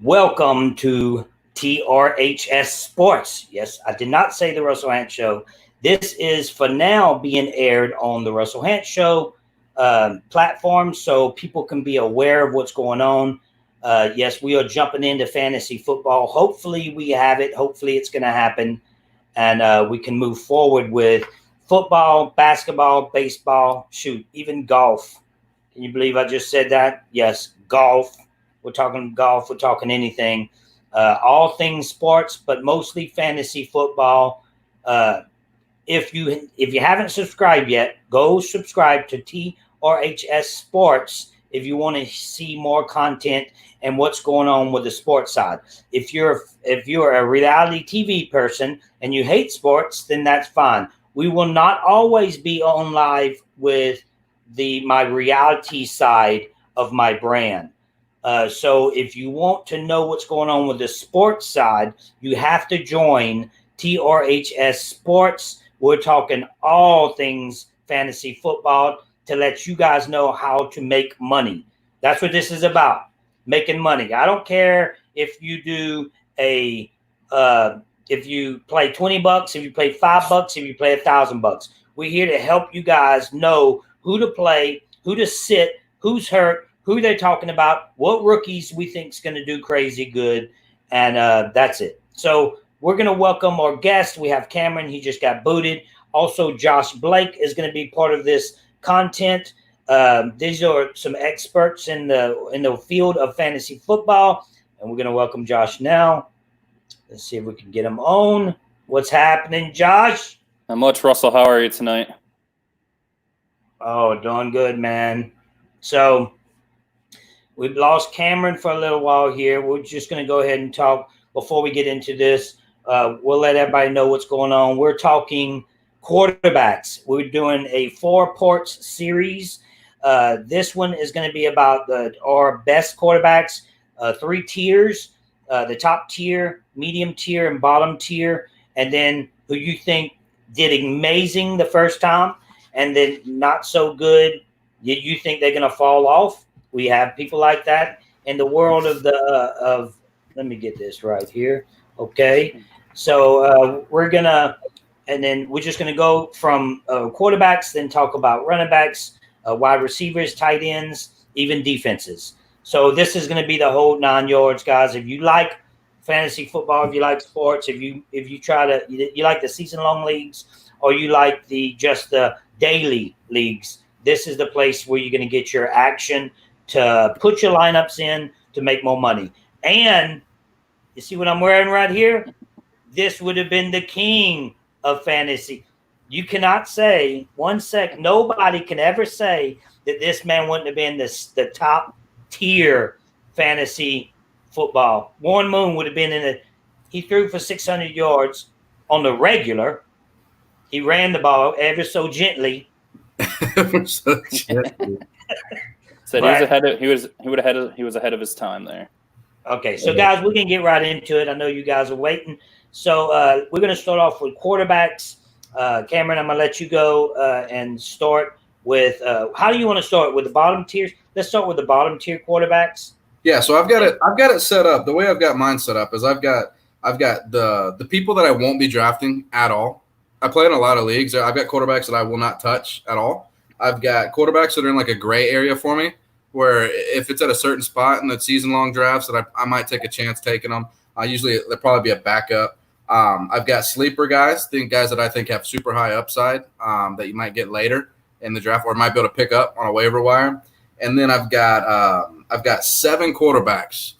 Welcome to TRHS Sports. Yes, I did not say the Russell Hantz Show. This is for now being aired on the Russell Hantz Show platform so people can be aware of what's going on. Yes, we are jumping into fantasy football. Hopefully we have it. Hopefully it's going to happen. And we can move forward with football, basketball, baseball, shoot, even golf. Can you believe I just said that? Yes, golf. We're talking golf. We're talking anything. All things sports, but mostly fantasy football. If you haven't subscribed yet, go subscribe to TRHS Sports if you want to see more content and what's going on with the sports side. If you're a reality TV person and you hate sports, then that's fine. We will not always be on live with my reality side of my brand. So if you want to know what's going on with the sports side, you have to join TRHS Sports. We're talking all things fantasy football to let you guys know how to make money. That's what this is about, making money. I don't care if you do if you play $20, if you play $5, if you play $1,000. We're here to help you guys know who to play, who to sit, who's hurt, who they're talking about, what rookies we think is going to do crazy good, and that's it. So we're going to welcome our guest. We have Cameron. He just got booted. Also, Josh Blake is going to be part of this content. These are some experts in the field of fantasy football, and we're going to welcome Josh now. Let's see if we can get him on. What's happening, Josh? Not much, Russell. How are you tonight? Oh, doing good, man. So we've lost Cameron for a little while here. We're just going to go ahead and talk before we get into this. We'll let everybody know what's going on. We're talking quarterbacks. We're doing a 4-parts series. This one is going to be about our best quarterbacks, 3 tiers, the top tier, medium tier, and bottom tier, and then who you think did amazing the first time and then not so good. You think they're going to fall off? We have people like that in the world of let me get this right here. Okay. So we're just going to go from quarterbacks, then talk about running backs, wide receivers, tight ends, even defenses. So this is going to be the whole 9 yards, guys. If you like fantasy football, if you like sports, if you like the season-long leagues, or you like the daily leagues, this is the place where you're going to get your action to put your lineups in to make more money. And you see what I'm wearing right here? This would have been the king of fantasy. You cannot say nobody can ever say that this man wouldn't have been the top tier fantasy football. Warren Moon would have been he threw for 600 yards on the regular. He ran the ball ever so gently. So he was ahead of his time there. Okay, so guys, we can get right into it. I know you guys are waiting. So we're going to start off with quarterbacks. Cameron, I'm going to let you go and start with how do you want to start with the bottom tiers? Let's start with the bottom tier quarterbacks. Yeah, so I've got it set up. The way I've got mine set up is I've got the people that I won't be drafting at all. I play in a lot of leagues. I've got quarterbacks that I will not touch at all. I've got quarterbacks that are in like a gray area for me, where if it's at a certain spot in the season-long drafts that I might take a chance taking them. Usually they'll probably be a backup. I've got sleeper guys that I think have super high upside that you might get later in the draft or might be able to pick up on a waiver wire. And then I've got 7 quarterbacks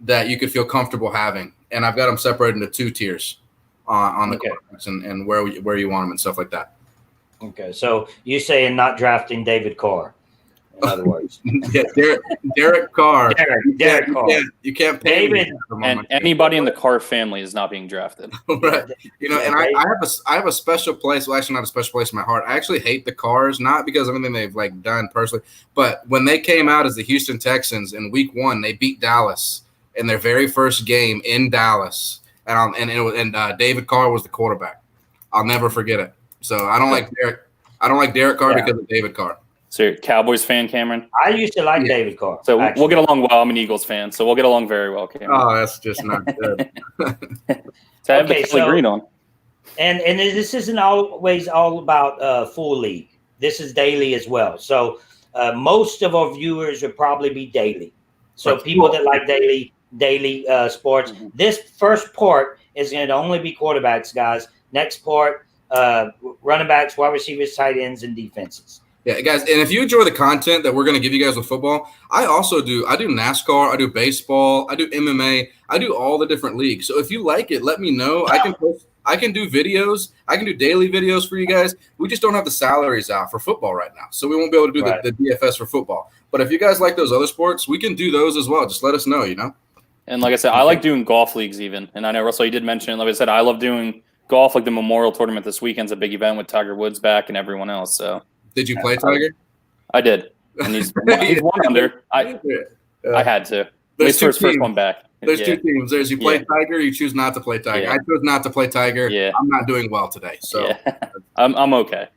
that you could feel comfortable having, and I've got them separated into 2 tiers on the quarterbacks and where you want them and stuff like that. Okay, so you're saying not drafting David Carr, in other words. Yeah, Derek Carr. Derek Carr. You can't pay David. And anybody in the Carr family is not being drafted. Right. And I have a special place. Well, actually, not a special place in my heart. I actually hate the Carrs, not because of anything they've done personally, but when they came out as the Houston Texans in Week 1, they beat Dallas in their very first game in Dallas, and David Carr was the quarterback. I'll never forget it. So I don't like Derek. Derek Carr because of David Carr. So you're a Cowboys fan, Cameron? I used to like David Carr. So we'll get along well. I'm an Eagles fan, so we'll get along very well, Cameron. Oh, that's just not good. So I have the Kelly Green on. And this isn't always all about full league. This is daily as well. So most of our viewers would probably be daily. So people that like daily sports. Mm-hmm. This first part is going to only be quarterbacks, guys. Next part, running backs, wide receivers, tight ends, and defenses. Yeah, guys, and if you enjoy the content that we're going to give you guys with football, I do NASCAR, I do baseball, I do MMA, I do all the different leagues. So if you like it, let me know. I can do videos. I can do daily videos for you guys. We just don't have the salaries out for football right now. So we won't be able to do the DFS for football. But if you guys like those other sports, we can do those as well. Just let us know, And like I said, I like doing golf leagues even. And I know, Russell, you did mention, like I said, I love doing golf, like the Memorial Tournament this weekend's a big event with Tiger Woods back and everyone else. So did you play Tiger? I did. And he's 1 under. I had to. He's for his first one back. There's two teams. There's you play Tiger, you choose not to play Tiger. I chose not to play Tiger. Yeah. I'm not doing well today. So I'm okay.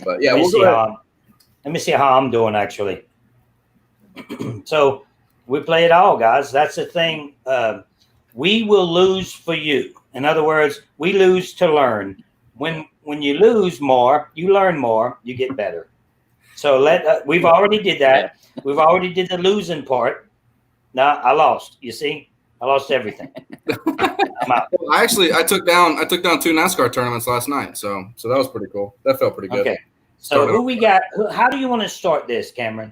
But yeah, let me see how I'm doing actually. So we play it all, guys. That's the thing. We will lose for you. In other words, we lose to learn. When you lose more, you learn more, you get better. So we've already did that. We've already did the losing part. Now I lost. You see, I lost everything. I'm out. Well, I took down 2 NASCAR tournaments last night. So that was pretty cool. That felt pretty good. Okay. So who we got? How do you want to start this, Cameron?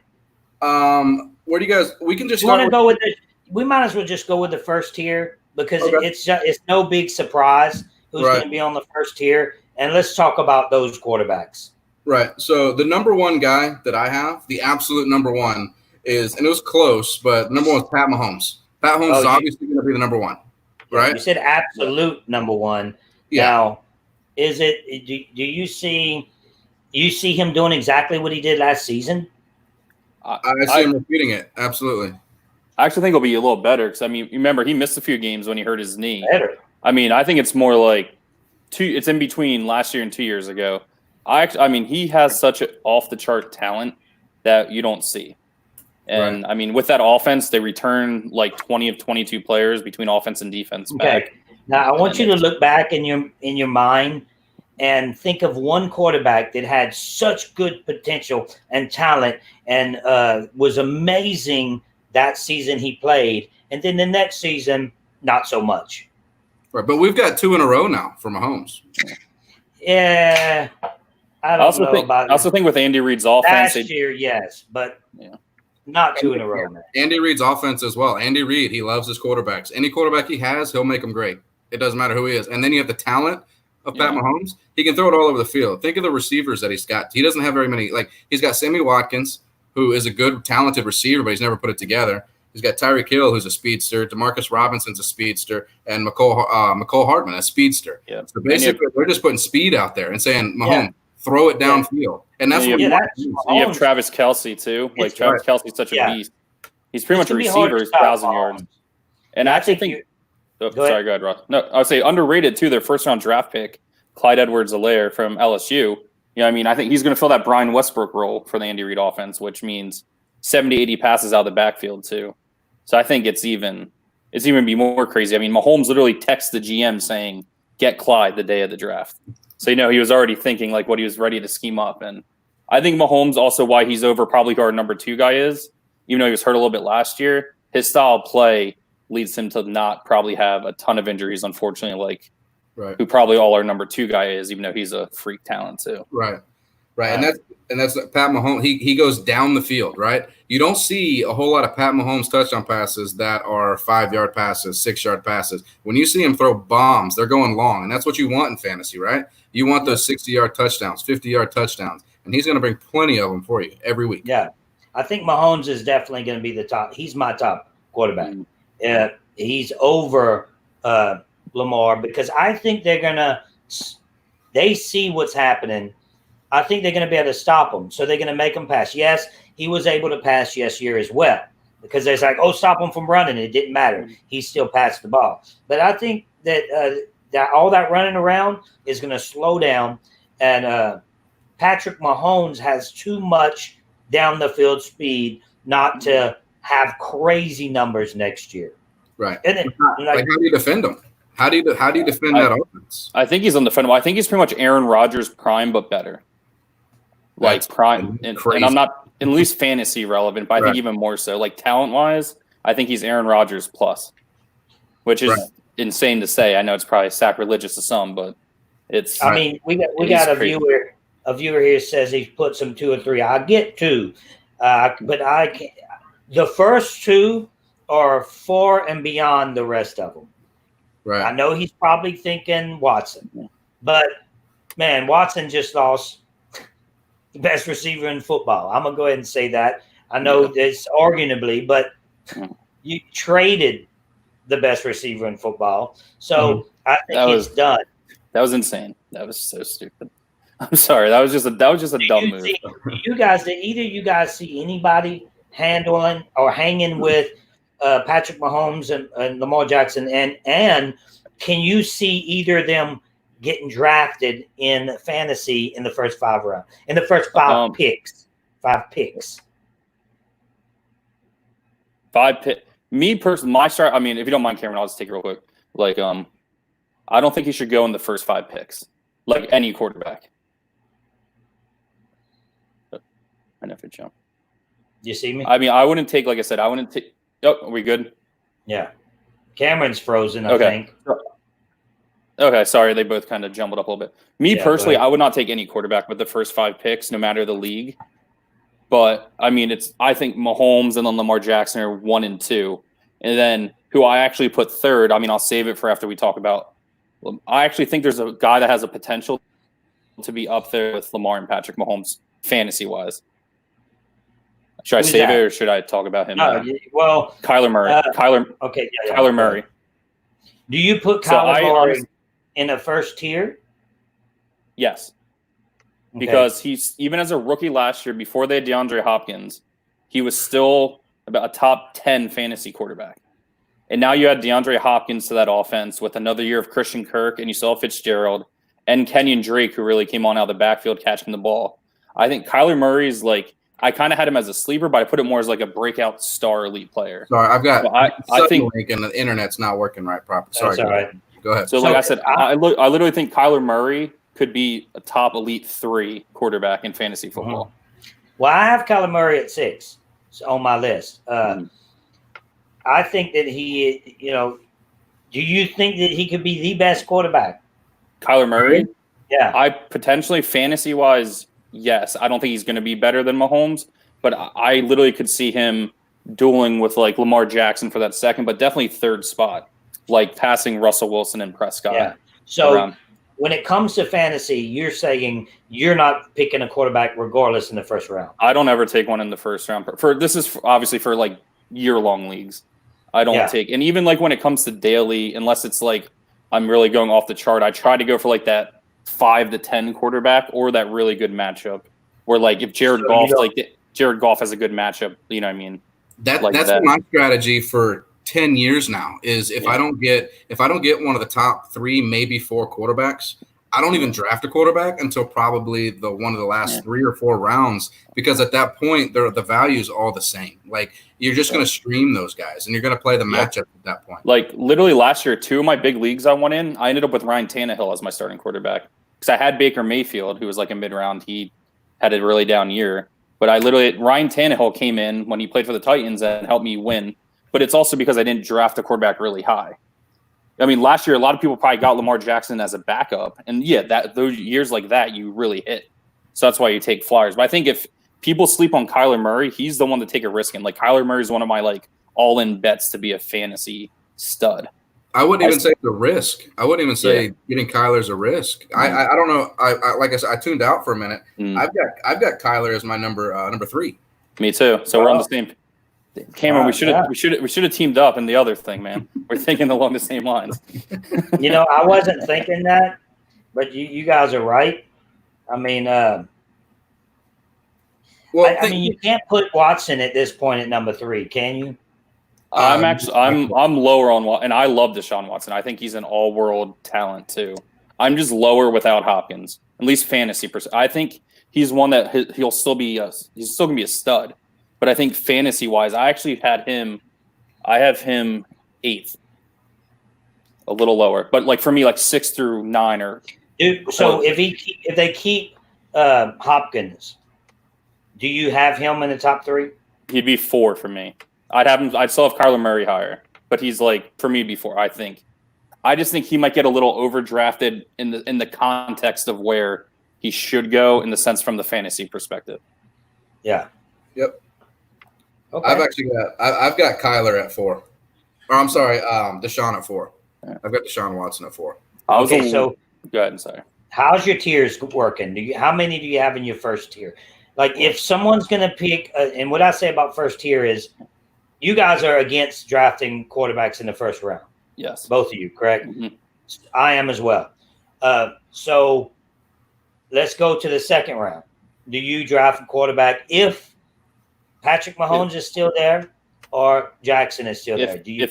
Where do you guys? We can just. You want to go with the? We might as well just go with the first tier because it's no big surprise who's going to be on the first tier, and let's talk about those quarterbacks. Right. So the number one guy that I have, the absolute number one is, and it was close, but number one is Pat Mahomes. Pat Mahomes is obviously going to be the number one, right? You said absolute number one. Yeah. Now, is it? Do you see him doing exactly what he did last season? I see him repeating it. Absolutely. I actually think it'll be a little better because remember he missed a few games when he hurt his knee. Better. I think it's more like it's in between last year and 2 years ago. He has such an off the chart talent that you don't see. And with that offense, they return like 20 of 22 players between offense and defense back. Now I want you to look back in your mind and think of one quarterback that had such good potential and talent and was amazing that season he played, and then the next season not so much. Right, but we've got 2 in a row now for Mahomes. Yeah, I also think with Andy Reid's offense last year, yes, but not 2 in a row. Man. Andy Reid's offense as well. Andy Reid, he loves his quarterbacks. Any quarterback he has, he'll make them great. It doesn't matter who he is. And then you have the talent of Pat Mahomes. He can throw it all over the field. Think of the receivers that he's got. He doesn't have very many. Like he's got Sammy Watkins, who is a good, talented receiver, but he's never put it together. He's got Tyreek Hill, who's a speedster. Demarcus Robinson's a speedster, and McCole Hardman, a speedster. Yeah. So basically, they're just putting speed out there and saying, Mahomes, throw it downfield. And that's what you have Travis Kelce, too. Like, Travis Kelce's such a beast. He's pretty much a receiver. He's 1,000 yards. And I actually think – sorry, go ahead, Ross. No, I would say underrated, too, their first-round draft pick, Clyde Edwards-Helaire from LSU. I think he's going to fill that Brian Westbrook role for the Andy Reid offense, which means 70, 80 passes out of the backfield, too. So I think it's even be more crazy. Mahomes literally texts the GM saying, get Clyde the day of the draft. So, he was already thinking like what he was ready to scheme up. And I think Mahomes also why he's over probably who our number 2 guy is, even though he was hurt a little bit last year, his style of play leads him to not probably have a ton of injuries, unfortunately, who probably all our number 2 guy is, even though he's a freak talent too. Right. And that's Pat Mahomes. He goes down the field, right? You don't see a whole lot of Pat Mahomes touchdown passes that are 5-yard passes, 6-yard passes. When you see him throw bombs, they're going long, and that's what you want in fantasy, right? You want those 60-yard touchdowns, 50-yard touchdowns, and he's going to bring plenty of them for you every week. Yeah, I think Mahomes is definitely going to be the top. He's my top quarterback. He's over Lamar because I think they see what's happening. I think they're going to be able to stop him. So they're going to make him pass. Yes, he was able to pass year as well because they're like, stop him from running. It didn't matter. He still passed the ball. But I think that all that running around is going to slow down. And Patrick Mahomes has too much down the field speed not to have crazy numbers next year. Right. And then, how do you defend him? How do you defend that offense? I think he's undefendable. I think he's pretty much Aaron Rodgers prime, but better. Like prime, and I'm not at least fantasy relevant, but I think even more so. Like talent wise, I think he's Aaron Rodgers plus, which is insane to say. I know it's probably sacrilegious to some, but it's. I mean, we got a viewer. A viewer here says he's put some 2 or 3. I get 2, but I can't. The first 2 are 4 and beyond the rest of them. Right. I know he's probably thinking Watson, but man, Watson just lost the best receiver in football. I'm gonna go ahead and say that. I know it's arguably, but you traded the best receiver in football, so I think he's done. That was insane. That was so stupid. I'm sorry. That was just a dumb move. Did either you guys see anybody handling or hanging with Patrick Mahomes and Lamar Jackson? And can you see either of them getting drafted in fantasy in the first 5 rounds? In the first 5 picks? 5 picks. 5 picks. Me personally, my start. I mean, if you don't mind, Cameron, I'll just take it real quick. Like, I don't think he should go in the first 5 picks. Like any quarterback. I never jump. You see me? I mean, I wouldn't take. Like I said, I wouldn't take. Oh, are we good? Yeah. Cameron's frozen. I think. Okay, sorry, they both kind of jumbled up a little bit. Me personally, I would not take any quarterback with the first 5 picks, no matter the league. But I mean, I think Mahomes and then Lamar Jackson are 1 and 2, and then who I actually put 3rd. I mean, I'll save it for after we talk about. I actually think there's a guy that has a potential to be up there with Lamar and Patrick Mahomes fantasy wise. Should I save it or should I talk about him? Well, Kyler Murray. Kyler Murray. Do you put Kyler Murray in a first tier? Yes. Because he's even as a rookie last year, before they had DeAndre Hopkins, he was still about a top 10 fantasy quarterback. And now you add DeAndre Hopkins to that offense with another year of Christian Kirk, and you saw Fitzgerald and Kenyon Drake, who really came on out of the backfield catching the ball. I think Kyler Murray's like, I kind of had him as a sleeper, but I put it more as like a breakout star elite player. Sorry, I've got I think link and the internet's not working right properly. Sorry, all right. Go ahead. So like I said, I literally think Kyler Murray could be a top elite 3 quarterback in fantasy football. Well, I have Kyler Murray at 6 on my list. I think that he, do you think that he could be the best quarterback? Kyler Murray? Yeah. I potentially fantasy-wise, yes. I don't think he's going to be better than Mahomes, but I literally could see him dueling with like Lamar Jackson for that second, but definitely 3rd spot, like passing Russell Wilson and Prescott. Yeah. So when it comes to fantasy, you're saying you're not picking a quarterback regardless in the first round. I don't ever take one in the first round. This is obviously for like year-long leagues. I don't take, and even like when it comes to daily, unless it's like I'm really going off the chart, I try to go for like that 5 to 10 quarterback or that really good matchup. Where like if Jared Goff has a good matchup, you know what I mean? That's my strategy for 10 years now. Is if I don't get one of the top 3, maybe 4 quarterbacks, I don't even draft a quarterback until probably one of the last 3 or 4 rounds, because at that point the value is all the same. Like you're just going to stream those guys and you're going to play the matchup at that point. Like literally last year, 2 of my big leagues I won in, I ended up with Ryan Tannehill as my starting quarterback because I had Baker Mayfield, who was like a mid-round. He had a really down year, but Ryan Tannehill came in when he played for the Titans and helped me win. But it's also because I didn't draft a quarterback really high. I mean, last year, a lot of people probably got Lamar Jackson as a backup. And those years like that, you really hit. So that's why you take flyers. But I think if people sleep on Kyler Murray, he's the one to take a risk in. Like Kyler Murray is one of my like all-in bets to be a fantasy stud. I wouldn't even say it's a risk. I wouldn't even say getting Kyler's a risk. I don't know. I like I said, I tuned out for a minute. I've got Kyler as my number 3. Me too. So we're on the same. Cameron, we should have teamed up in the other thing, man. We're thinking along the same lines. I wasn't thinking that, but you guys are right. I mean, I mean, you can't put Watson at this point at number 3, can you? I'm lower on Watson, and I love Deshaun Watson. I think he's an all-world talent too. I'm just lower without Hopkins, at least fantasy percent. I think he's one that he'll still be he's still gonna be a stud. But I think fantasy wise, I actually have him 8th, a little lower. But like for me, like 6 through 9 or. Dude, so if they keep Hopkins, do you have him in the top 3? He'd be 4 for me. I'd still have Kyler Murray higher, but he's like for me before. I think. I just think he might get a little overdrafted in the context of where he should go in the sense from the fantasy perspective. Yeah. Yep. Okay. I've got Kyler at 4. Or I'm sorry, Deshaun at 4. I've got Deshaun Watson at 4. Okay, so go ahead. Sorry. How's your tiers working? How many do you have in your first tier? Like if someone's going to pick, and what I say about first tier is, you guys are against drafting quarterbacks in the first round. Yes. Both of you, correct? Mm-hmm. I am as well. So let's go to the second round. Do you draft a quarterback if Patrick Mahomes is still there or Jackson is still there? Do you?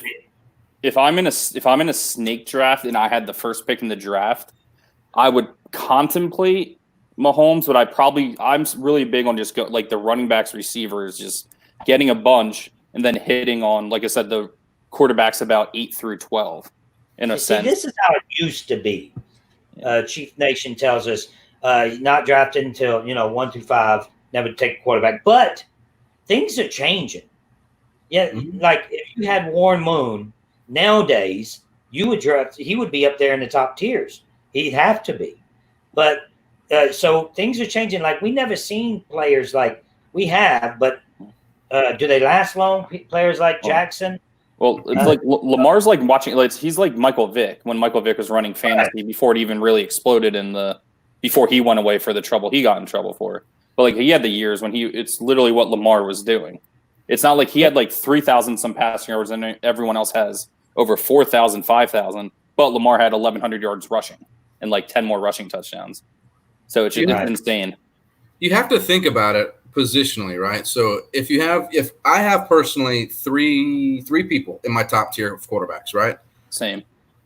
If I'm in a snake draft and I had the first pick in the draft, I would contemplate Mahomes, but I'm really big on just like the running backs, receivers, just getting a bunch and then hitting on, like I said, the quarterbacks about 8 through 12 in a sense. This is how it used to be. Chief Nation tells us not drafted until 1 through 5, never take a quarterback. But things are changing. Yeah, like if you had Warren Moon nowadays, he would be up there in the top tiers. He'd have to be. But so things are changing. Like we never seen players like we have, but do they last long? Players like Jackson. Well, it's like Lamar's like watching. He's like Michael Vick when Michael Vick was running fantasy before it even really exploded before he went away for the trouble he got in trouble for. But like he had the years when it's literally what Lamar was doing. It's not like he had like 3,000 some passing yards and everyone else has over 4,000, 5,000. But Lamar had 1,100 yards rushing and like 10 more rushing touchdowns. So it's insane. You have to think about it positionally, right? So if I have personally three people in my top tier of quarterbacks, right? Same.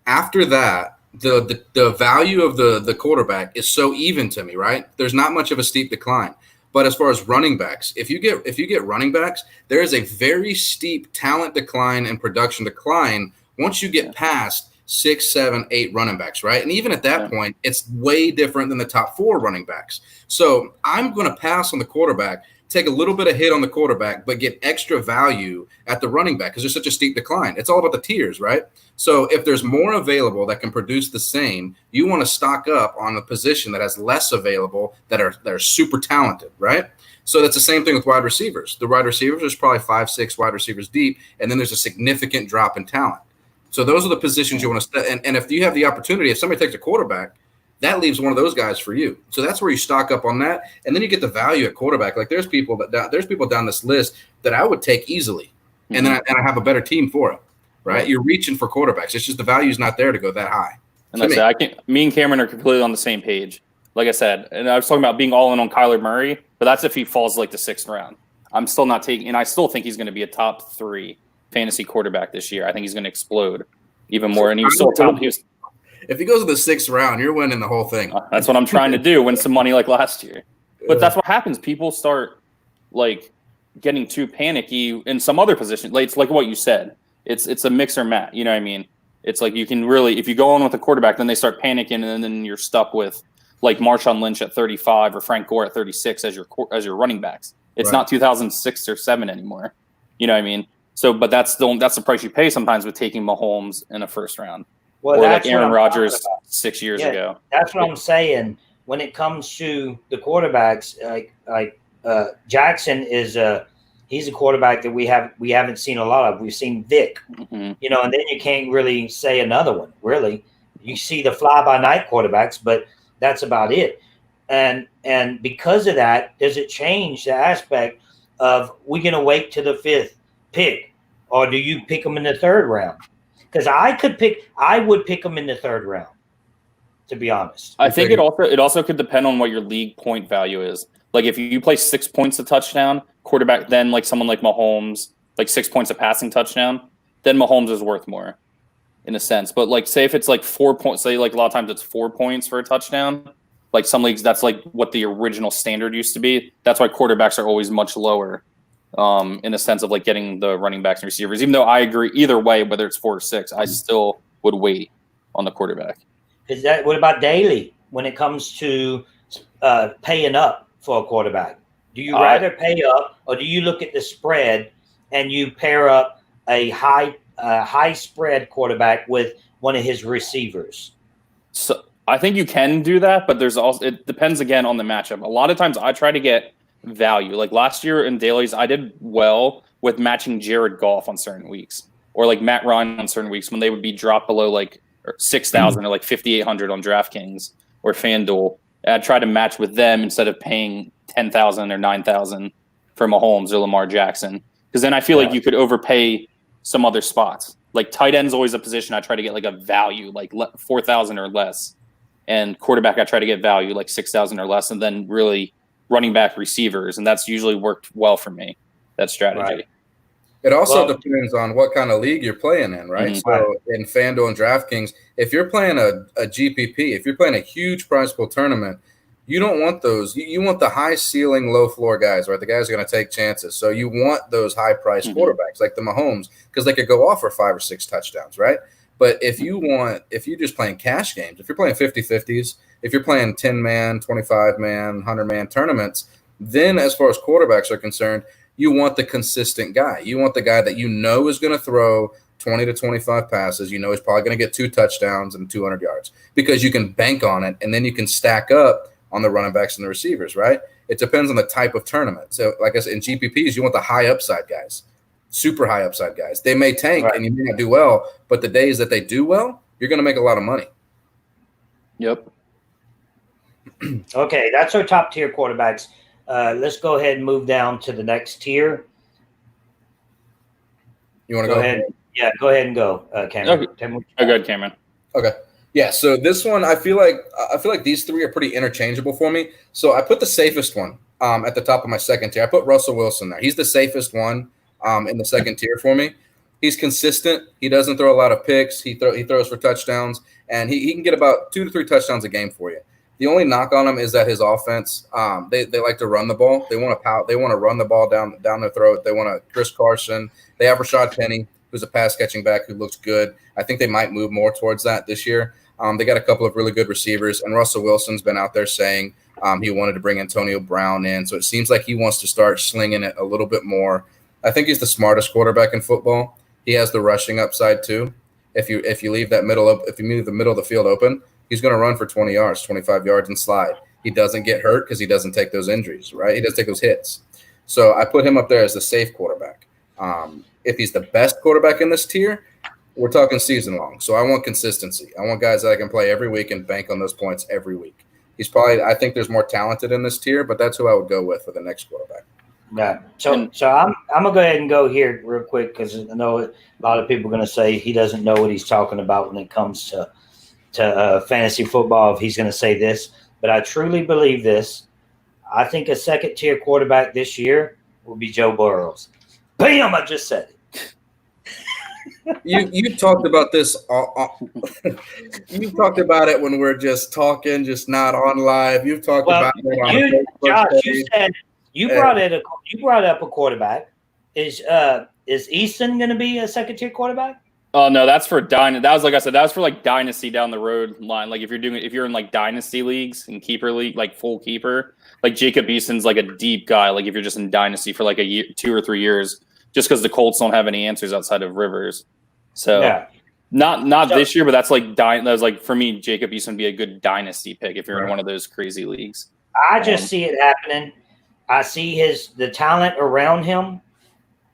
After that, the value of the quarterback is so even to me, right? There's not much of a steep decline. But as far as running backs, if you get running backs, there is a very steep talent decline and production decline once you get past 6, 7, 8 running backs, right? And even at that point, it's way different than the top 4 running backs. So I'm going to pass on the quarterback, take a little bit of hit on the quarterback, but get extra value at the running back because there's such a steep decline. It's all about the tiers, right? So if there's more available that can produce the same, you want to stock up on the position that has less available that are super talented, right? So that's the same thing with wide receivers. The wide receivers, there's probably 5, 6 wide receivers deep, and then there's a significant drop in talent. So those are the positions you want to – and if you have the opportunity, if somebody takes a quarterback, that leaves one of those guys for you. So that's where you stock up on that, and then you get the value at quarterback. Like there's people down this list that I would take easily, and then I have a better team for it, right? You're reaching for quarterbacks. It's just the value's not there to go that high. And that's it. Me and Cameron are completely on the same page. Like I said, and I was talking about being all in on Kyler Murray, but that's if he falls like the 6th round. I'm still not taking – and I still think he's going to be a top 3 fantasy quarterback this year. I think he's going to explode even more. And he was still top. If he goes to the 6th round, you're winning the whole thing. That's what I'm trying to do, win some money like last year. But that's what happens. People start like getting too panicky in some other position. Like, it's like what you said. It's a mix or match. You know what I mean? It's like you can really, if you go on with a quarterback, then they start panicking, and then you're stuck with like Marshawn Lynch at 35 or Frank Gore at 36 as your running backs. It's not 2006 or 7 anymore. You know what I mean? So, but that's the price you pay sometimes with taking Mahomes in a first round. Well, or like Aaron Rodgers 6 years ago. That's what I'm saying. When it comes to the quarterbacks, like Jackson he's a quarterback that we haven't seen a lot of. We've seen Vic, and then you can't really say another one. Really, you see the fly by night quarterbacks, but that's about it. And because of that, does it change the aspect of we're going to wait to the 5th pick, or do you pick them in the 3rd round? Because I would pick them in the 3rd round, to be honest. I think it also could depend on what your league point value is. Like if you play 6 points a touchdown, quarterback, then like someone like Mahomes, like 6 points a passing touchdown, then Mahomes is worth more in a sense. But like say if it's like 4 points, say like a lot of times it's 4 points for a touchdown, Like some leagues, that's like what the original standard used to be. That's why quarterbacks are always much lower in the sense of like getting the running backs and receivers. Even though I agree either way, whether it's 4 or 6, I still would wait on the quarterback. What about daily when it comes to paying up for a quarterback? Do you rather pay up, or do you look at the spread and you pair up a high spread quarterback with one of his receivers? So I think you can do that, but it depends again on the matchup. A lot of times I try to get value. Like last year in dailies, I did well with matching Jared Goff on certain weeks, or like Matt Ryan on certain weeks when they would be dropped below like 6,000 or like 5,800 on DraftKings or FanDuel. And I'd try to match with them instead of paying 10,000 or 9,000 for Mahomes or Lamar Jackson, because then I feel like you could overpay some other spots. Like tight end's always a position I try to get like a value, like 4,000 or less. And quarterback, I try to get value like 6,000 or less, and then really running back receivers. And that's usually worked well for me, that strategy. Right. It also depends on what kind of league you're playing in, right? Mm-hmm. So in FanDuel and DraftKings, if you're playing a GPP, if you're playing a huge prize pool tournament, you don't want those. You want the high ceiling, low floor guys, right? The guys are going to take chances. So you want those high priced quarterbacks like the Mahomes, because they could go off for 5 or 6 touchdowns, right? But if you're just playing cash games, if you're playing 50-50s, if you're playing 10-man, 25-man, 100-man tournaments, then as far as quarterbacks are concerned, you want the consistent guy. You want the guy that you know is going to throw 20 to 25 passes. You know he's probably going to get 2 touchdowns and 200 yards because you can bank on it, and then you can stack up on the running backs and the receivers, right? It depends on the type of tournament. So like I said, in GPPs, you want the high upside guys. Super high upside guys. They may tank and you may not do well, but the days that they do well, you're going to make a lot of money. Yep. Okay, that's our top tier quarterbacks. Let's go ahead and move down to the next tier. You want to go ahead? Yeah, go ahead and go, Cameron. Okay. Go ahead, Cameron. Okay. Yeah, so this one, I feel like these 3 are pretty interchangeable for me. So I put the safest one at the top of my second tier. I put Russell Wilson there. He's the safest one in the second tier for me. He's consistent. He doesn't throw a lot of picks. He throws for touchdowns, and he can get about 2 to 3 touchdowns a game for you. The only knock on him is that his offense, they like to run the ball. They want to run the ball down their throat. They want to Chris Carson. They have Rashad Penny, who's a pass catching back who looks good. I think they might move more towards that this year. They got a couple of really good receivers, and Russell Wilson's been out there saying he wanted to bring Antonio Brown in. So it seems like he wants to start slinging it a little bit more. I think he's the smartest quarterback in football. He has the rushing upside too. If you leave the middle of the field open, he's going to run for 20 yards, 25 yards and slide. He doesn't get hurt because he doesn't take those injuries, right? He doesn't take those hits. So I put him up there as the safe quarterback. If he's the best quarterback in this tier, we're talking season long. So I want consistency. I want guys that I can play every week and bank on those points every week. I think there's more talented in this tier, but that's who I would go with for the next quarterback. Yeah. So I'm gonna go ahead and go here real quick because I know a lot of people are gonna say he doesn't know what he's talking about when it comes to fantasy football. If he's gonna say this, but I truly believe this. I think a second tier quarterback this year will be Joe Burrows. Bam! I just said it. You talked about this. You talked about it when we're just talking, just not on live. You've talked about it on Josh, you said. You brought up a quarterback. Is Easton going to be a second tier quarterback? Oh no, that's for dynasty. That was like I said. That was for like dynasty down the road line. Like if you're in like dynasty leagues and keeper league, like full keeper, like Jacob Easton's like a deep guy. Like if you're just in dynasty for like a year, 2 or 3 years, just because the Colts don't have any answers outside of Rivers. So not this year, but that's like that was like for me, Jacob Easton would be a good dynasty pick if you're in one of those crazy leagues. I just see it happening. I see the talent around him,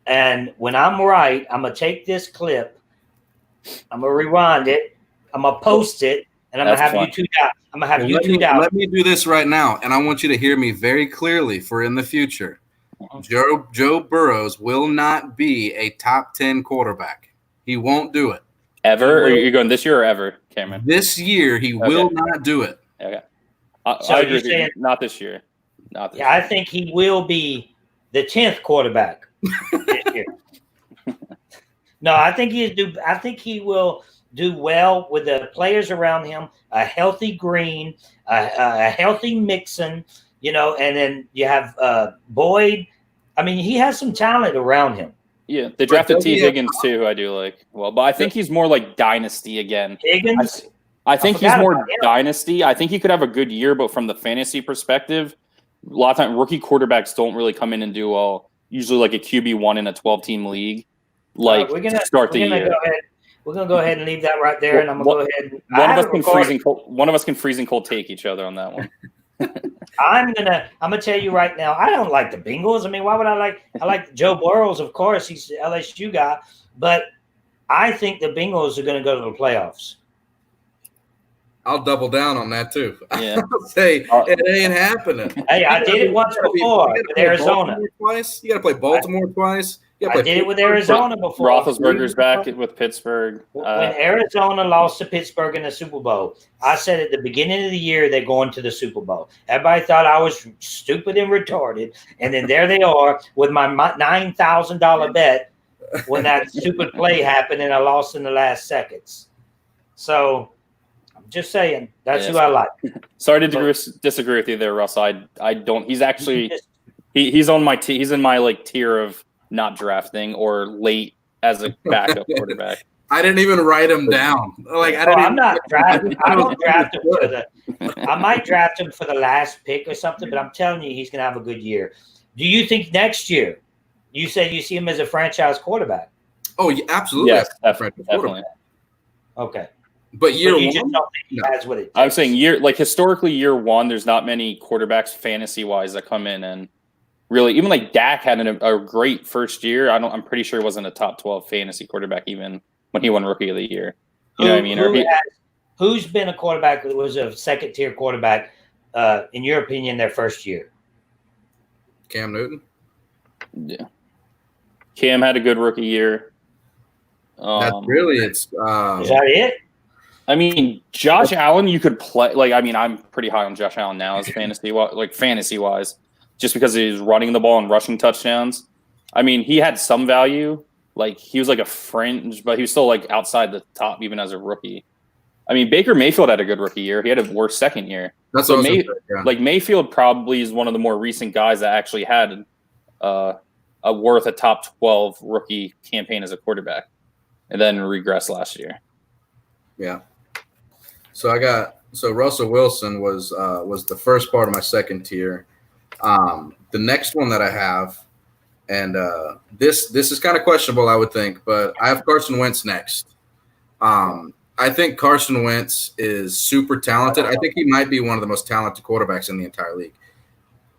and when I'm right, I'm gonna take this clip, I'm gonna rewind it, I'm gonna post it, and I'm gonna have you two down. I'm gonna have you two down. Let me do this right now, and I want you to hear me very clearly for in the future. Joe Burrows will not be a top 10 quarterback. He won't do it. Ever? Or are you going this year or ever, Cameron? This year, he will not do it. Okay. So you're saying not this year. I think he will be the 10th quarterback this year. No, I think he will do well with the players around him, a healthy Green, a healthy Mixon, and then you have Boyd. I mean, he has some talent around him. Yeah, they drafted T. Higgins too, who I do like. Well, but I think he's more like dynasty again. Higgins? I think he's more dynasty. I think he could have a good year, but from the fantasy perspective, a lot of times rookie quarterbacks don't really come in and do well. Usually like a QB1 in a 12-team league. Like we're gonna start the year. We're gonna go ahead and leave that right there, and I'm gonna go ahead. And one of us can freezing cold take each other on that one. I'm gonna tell you right now, I don't like the Bengals. I mean, why would I like Joe Burrows, of course, he's the LSU guy, but I think the Bengals are gonna go to the playoffs. I'll double down on that too. Yeah. I'll say it ain't happening. Hey, I did it once before with Arizona. Twice. You gotta play Baltimore twice. I did it with Arizona before. Roethlisberger's back with Pittsburgh. When Arizona lost to Pittsburgh in the Super Bowl, I said at the beginning of the year they're going to the Super Bowl. Everybody thought I was stupid and retarded, and then there they are with my $9,000 bet when that stupid play happened and I lost in the last seconds. So I'm just saying that's who I like. Sorry to disagree with you there, Russ. I don't. He's actually he's on my he's in my like tier of not drafting or late as a backup quarterback. I didn't even write him down. Like I'm not drafting. I don't draft him for I might draft him for the last pick or something, but I'm telling you, he's gonna have a good year. Do you think next year? You said you see him as a franchise quarterback. Oh, yeah, absolutely. Yes, definitely. Okay. But year you one, just don't think he has what it takes. I'm saying historically year one, there's not many quarterbacks fantasy wise that come in and really, even like Dak had a great first year. I'm pretty sure he wasn't a top 12 fantasy quarterback even when he won Rookie of the Year. You know what I mean? Who's been a quarterback that was a second tier quarterback, in your opinion, their first year? Cam Newton. Yeah. Cam had a good rookie year. That's really is that it? I mean, Josh Allen, you could play. Like, I mean, I'm pretty high on Josh Allen now as fantasy wise, just because he's running the ball and rushing touchdowns. I mean, he had some value. Like, he was like a fringe, but he was still like outside the top even as a rookie. I mean, Baker Mayfield had a good rookie year. He had a worse second year. That's so like Mayfield probably is one of the more recent guys that actually had worth a top 12 rookie campaign as a quarterback, and then regressed last year. Yeah. So Russell Wilson was the first part of my second tier. The next one that I have, and this is kind of questionable, I would think, but I have Carson Wentz next. I think Carson Wentz is super talented. I think he might be one of the most talented quarterbacks in the entire league.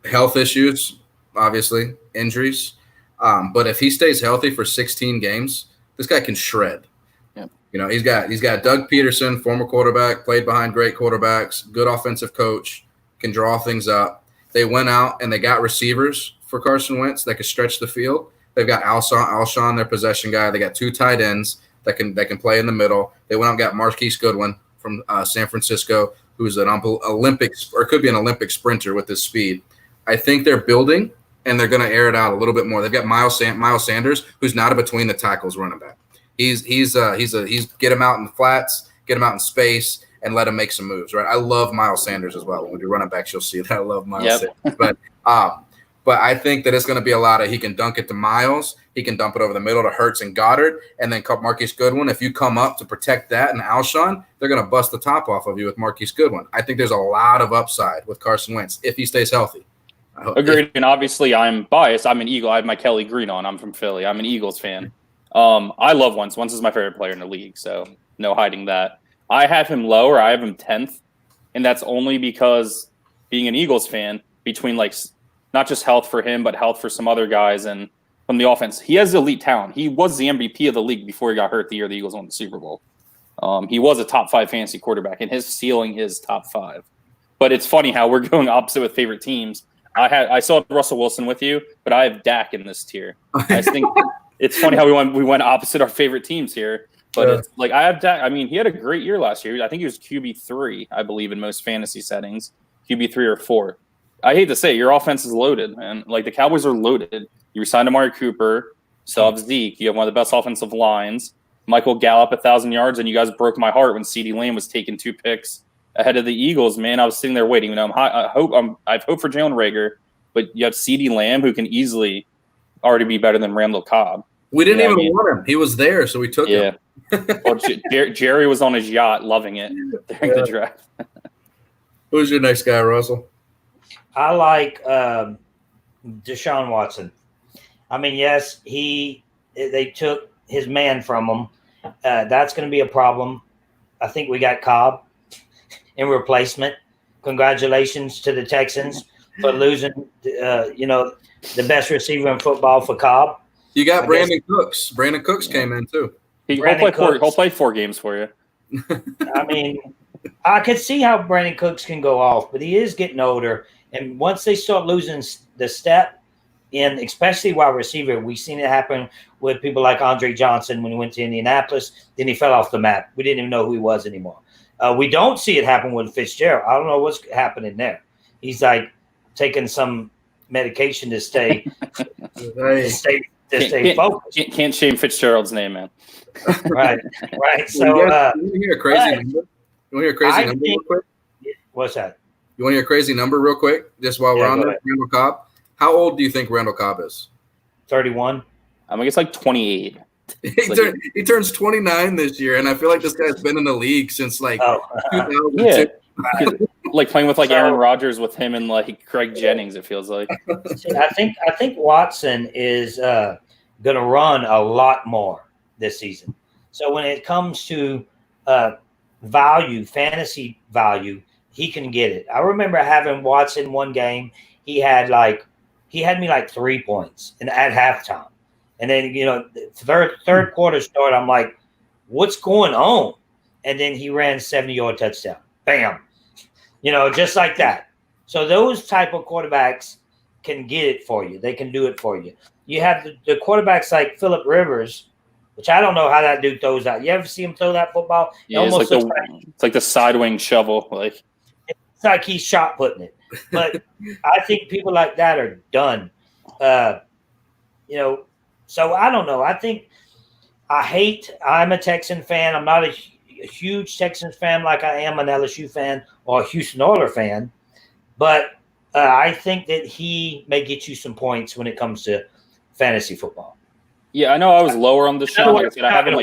Health issues, obviously, injuries. But if he stays healthy for 16 games, this guy can shred. Yeah. You know, he's got Doug Peterson, former quarterback, played behind great quarterbacks, good offensive coach, can draw things up. They went out and they got receivers for Carson Wentz that could stretch the field. They've got Alshon, their possession guy. They got two tight ends that can play in the middle. They went out and got Marquise Goodwin from San Francisco, who's an Olympic or could be an Olympic sprinter with his speed. I think they're building and they're going to air it out a little bit more. They've got Miles Sanders, who's not a between the tackles running back. He's get him out in the flats, get him out in space, and let him make some moves. Right. I love Miles Sanders as well. When we do running backs, you'll see that. I love Miles Sanders. But I think that it's going to be a lot of he can dunk it to Miles. He can dump it over the middle to Hurts and Goddard. And then Marquise Goodwin, if you come up to protect that and Alshon, they're going to bust the top off of you with Marquise Goodwin. I think there's a lot of upside with Carson Wentz if he stays healthy. Agreed. And obviously I'm biased. I'm an Eagle. I have my Kelly Green on. I'm from Philly. I'm an Eagles fan. I love Wentz. Wentz is my favorite player in the league, so no hiding that. I have him lower. I have him 10th. And that's only because being an Eagles fan, between like not just health for him, but health for some other guys and from the offense. He has elite talent. He was the MVP of the league before he got hurt the year the Eagles won the Super Bowl. He was a top 5 fantasy quarterback, and his ceiling is top 5. But it's funny how we're going opposite with favorite teams. I saw Russell Wilson with you, but I have Dak in this tier. I think it's funny how we went opposite our favorite teams here. But it's like I have Dak. I mean, he had a great year last year. I think he was QB3, I believe, in most fantasy settings. QB3 or 4. I hate to say it, your offense is loaded, man. Like the Cowboys are loaded. You resigned Amari Cooper, still have Zeke. You have one of the best offensive lines. Michael Gallup 1,000 yards, and you guys broke my heart when CeeDee Lamb was taking 2 picks ahead of the Eagles. Man, I was sitting there waiting. I have hope for Jalen Reagor, but you have CeeDee Lamb who can easily already be better than Randall Cobb. We didn't even want him. He was there, so we took him. Well, Jerry was on his yacht loving it during the draft. Who's your next guy, Russell? I like Deshaun Watson. I mean, yes, they took his man from him. That's going to be a problem. I think we got Cobb in replacement. Congratulations to the Texans for losing, the best receiver in football for Cobb. You got Brandon Cooks. Brandon Cooks came in too. He'll play 4 games for you. I mean, I could see how Brandon Cooks can go off, but he is getting older. And once they start losing the step in, especially wide receiver, we've seen it happen with people like Andre Johnson when he went to Indianapolis. Then he fell off the map. We didn't even know who he was anymore. We don't see it happen with Fitzgerald. I don't know what's happening there. He's like taking some medication to stay focused. Can't shame Fitzgerald's name, man. Right. So, you want to hear a crazy number? You want to hear a crazy number real quick? What's that? You want to hear a crazy number real quick? Just while we're on there, Randall Cobb. How old do you think Randall Cobb is? 31. I mean, it's like 28. He turns 29 this year, and I feel like this guy's been in the league since 2002. Yeah. Like playing with Aaron Rodgers with him and Craig Jennings, it feels like. See, I think Watson is going to run a lot more this season. So when it comes to fantasy value, he can get it. I remember having Watson one game. He had me 3 points at halftime. And then, third quarter start, I'm like, what's going on? And then he ran 70-yard touchdown. Bam. Just like that. So those type of quarterbacks can get it for you. They can do it for you. You have the quarterbacks like Phillip Rivers, which I don't know how that dude throws that. You ever see him throw that football? Yeah, it's like the side wing shovel. It's like he's shot putting it. But I think people like that are done. So I don't know. I'm a Texan fan. I'm not a huge Texans fan like I am an LSU fan or a Houston Oilers fan. But I think that he may get you some points when it comes to fantasy football. Yeah, I know I was lower on Deshaun. Like I said, I have him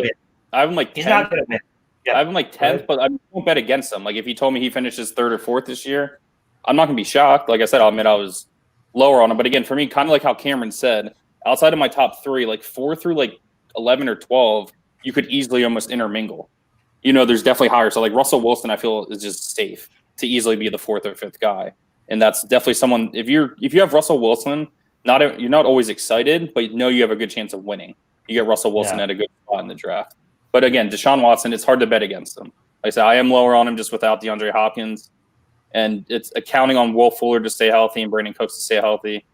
He's not going to win. Yeah. I have him 10th, but I won't bet against him. If you told me he finishes 3rd or 4th this year, I'm not going to be shocked. Like I said, I'll admit I was lower on him. But again, for me, kind of like how Cameron said, outside of my top 3, 4 through 11 or 12, you could easily almost intermingle. There's definitely higher. So Russell Wilson, I feel is just safe to easily be the 4th or 5th guy. And that's definitely someone, if you have Russell Wilson, you're not always excited, but you have a good chance of winning. You get Russell Wilson at a good spot in the draft. But again, Deshaun Watson, it's hard to bet against him. Like I said, I am lower on him just without DeAndre Hopkins. And it's accounting on Will Fuller to stay healthy and Brandon Cooks to stay healthy.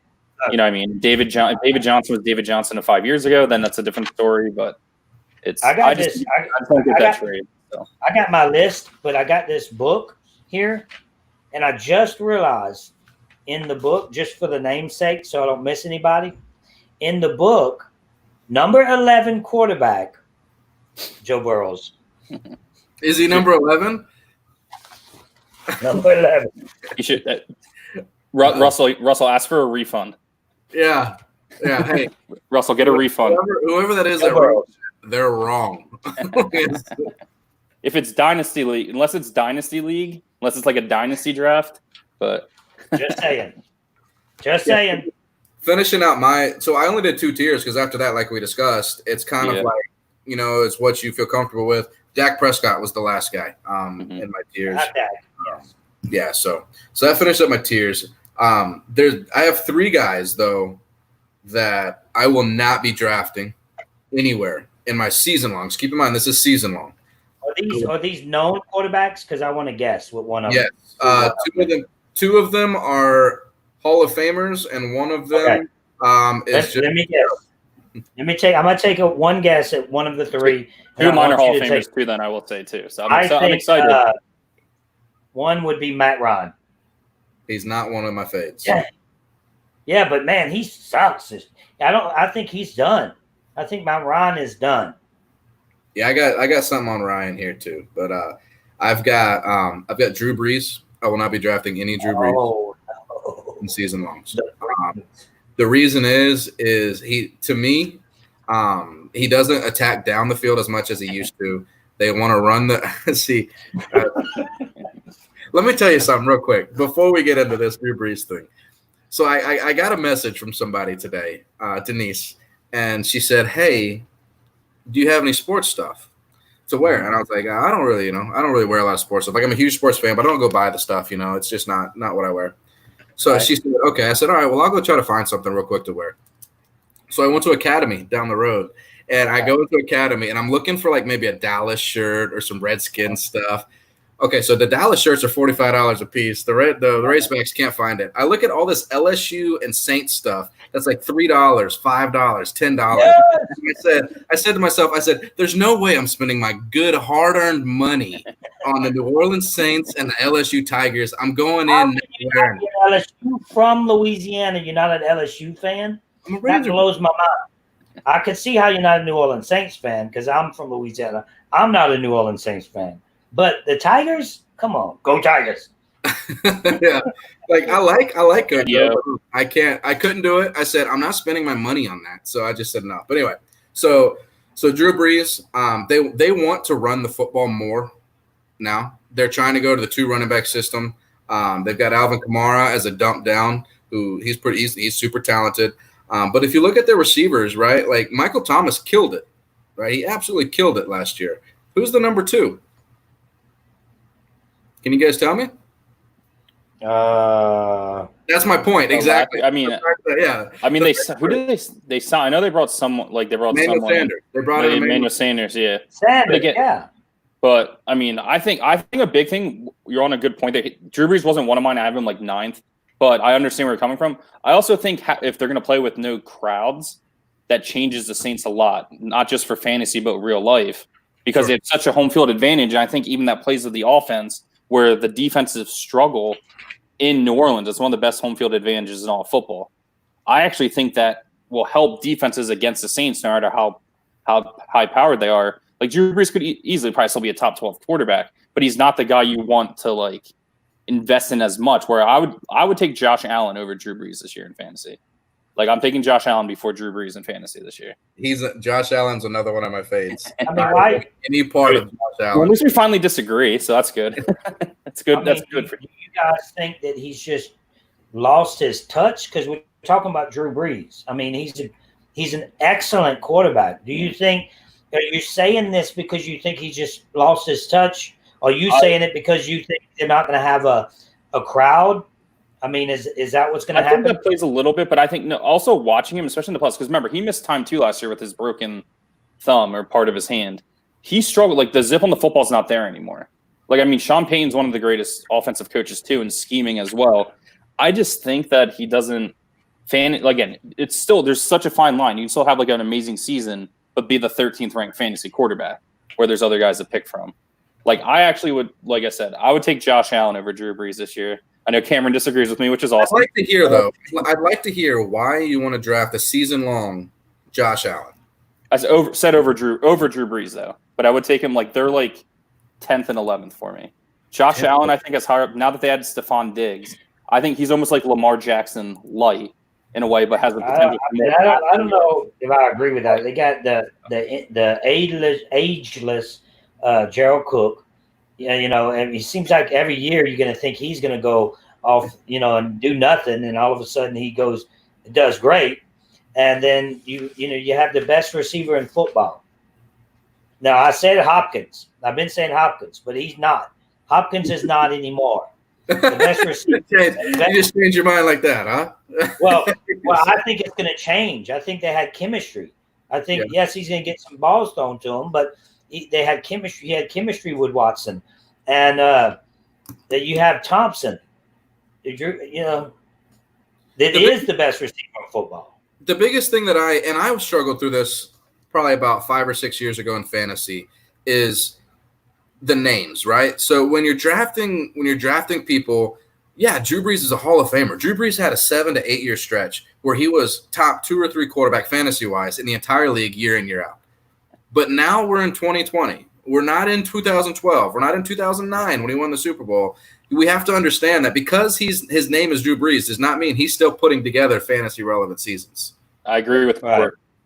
You know what I mean? David Johnson was David Johnson 5 years ago, then that's a different story. But I don't get that trade. So. I got my list, but I got this book here, and I just realized in the book, just for the namesake, so I don't miss anybody, in the book, number 11 quarterback, Joe Burrows. Is he number 11? Number 11. You should. Russell, ask for a refund. Yeah. Hey, Russell, get a refund. Whoever that is, they're wrong. If it's Dynasty League, unless it's Dynasty League, unless it's a Dynasty draft, but just saying. Finishing out so I only did 2 tiers because after that, like we discussed, it's kind of it's what you feel comfortable with. Dak Prescott was the last guy in my tiers. Not Dak. Yeah, so that finished up my tiers. I have 3 guys though that I will not be drafting anywhere in my season longs. Keep in mind this is season long. Are these known quarterbacks? Because I want to guess what one of them. Yes, two of them are Hall of Famers, and one of them is. Let me guess. I'm gonna take one guess at one of the 3. 2 of mine are Hall of Famers too. Then I will say too. So I'm excited. One would be Matt Ryan. He's not one of my faves. Yeah, but man, he sucks. I think he's done. I think Matt Ryan is done. Yeah, I got something on Ryan here too, but I've got Drew Brees. I will not be drafting any Drew Brees in season longs. The reason is he, to me, he doesn't attack down the field as much as he used to. They want to run the see. Let me tell you something real quick before we get into this Drew Brees thing. So I got a message from somebody today, Denise, and she said, "Hey, do you have any sports stuff to wear?" And I was like, I don't really wear a lot of sports stuff. Like, I'm a huge sports fan, but I don't go buy the stuff. It's just not what I wear. So She said, okay. I said, all right, well, I'll go try to find something real quick to wear. So I went to Academy down the road, and I go into Academy, and I'm looking for like maybe a Dallas shirt or some Redskins stuff. Okay, so the Dallas shirts are $45 a piece. The Razorbacks can't find it. I look at all this LSU and Saints stuff. That's like $3, $5, $10. Yes. I said to myself, there's no way I'm spending my good hard-earned money on the New Orleans Saints and the LSU Tigers. I'm going in. You're LSU from Louisiana. You're not an LSU fan? That blows my mind. I could see how you're not a New Orleans Saints fan because I'm from Louisiana. I'm not a New Orleans Saints fan. But the Tigers, come on, go Tigers. Yeah, like I like it. Yeah. I couldn't do it. I said I'm not spending my money on that, so I just said no. But anyway, so Drew Brees, they want to run the football more now. They're trying to go to the 2 running back system. They've got Alvin Kamara as a dump down, who he's super talented. But if you look at their receivers, right, like Michael Thomas killed it, right? He absolutely killed it last year. Who's the number 2? Can you guys tell me? That's my point. Exactly. I mean, yeah. I mean, who did they sign? I know they brought someone. Like they brought someone. Sanders. They brought Emmanuel Sanders. Yeah. Sanders. Yeah. But I mean, I think a big thing. You're on a good point. Drew Brees wasn't one of mine. I have him like 9th. But I understand where you're coming from. I also think if they're going to play with no crowds, that changes the Saints a lot, not just for fantasy but real life, because they have such a home field advantage. And I think even that plays with the offense, where the defensive struggle in New Orleans, it's one of the best home field advantages in all of football. I actually think that will help defenses against the Saints, no matter how high-powered they are. Like, Drew Brees could easily probably still be a top 12 quarterback, but he's not the guy you want to, like, invest in as much, where I would take Josh Allen over Drew Brees this year in fantasy. Like, I'm taking Josh Allen before Drew Brees in fantasy this year. Josh Allen's another one of my faves. I mean, why? Any part of Josh Allen. Well, at least we finally disagree, so that's good. That's good. That's good for you. Do you guys think that he's just lost his touch? Because we're talking about Drew Brees. I mean, he's an excellent quarterback. Do you think – are you saying this because you think he just lost his touch? Or are you saying it because you think they're not going to have a crowd? I mean, is that what's going to happen? I think that plays a little bit, but I think also watching him, especially in the playoffs, because remember, he missed time too last year with his broken thumb or part of his hand. He struggled. Like, the zip on the football is not there anymore. Like, I mean, Sean Payton's one of the greatest offensive coaches too, and scheming as well. I just think that he doesn't again, it's still, there's such a fine line. You can still have like an amazing season, but be the 13th ranked fantasy quarterback where there's other guys to pick from. Like, I actually would, like I said, I would take Josh Allen over Drew Brees this year. I know Cameron disagrees with me, which is awesome. I'd like to hear why you want to draft a season-long Josh Allen. Over Drew Brees, though. But I would take him, like, they're like 10th and 11th for me. Josh Allen, I think, is higher up. Now that they added Stephon Diggs, I think he's almost like Lamar Jackson light in a way, but has the potential. I don't know if I agree with that. They got the ageless Gerald Cook. Yeah, and it seems like every year you're going to think he's going to go off, and do nothing, and all of a sudden he does great, and then you have the best receiver in football. Now, I said Hopkins. I've been saying Hopkins, but he's not. Hopkins is not anymore. The best receiver. You just change your mind like that, huh? Well, I think it's going to change. I think they had chemistry. I think yes, he's going to get some balls thrown to him, but they had chemistry. He had chemistry with Watson, and that you have Thompson. That is the best receiver in football. The biggest thing that I struggled through this probably about 5 or 6 years ago in fantasy is the names, right? So when you're drafting people, Drew Brees is a Hall of Famer. Drew Brees had a 7 to 8 year stretch where he was top 2 or 3 quarterback fantasy wise in the entire league year in, year out. But now we're in 2020. We're not in 2012. We're not in 2009 when he won the Super Bowl. We have to understand that because his name is Drew Brees does not mean he's still putting together fantasy relevant seasons. I agree with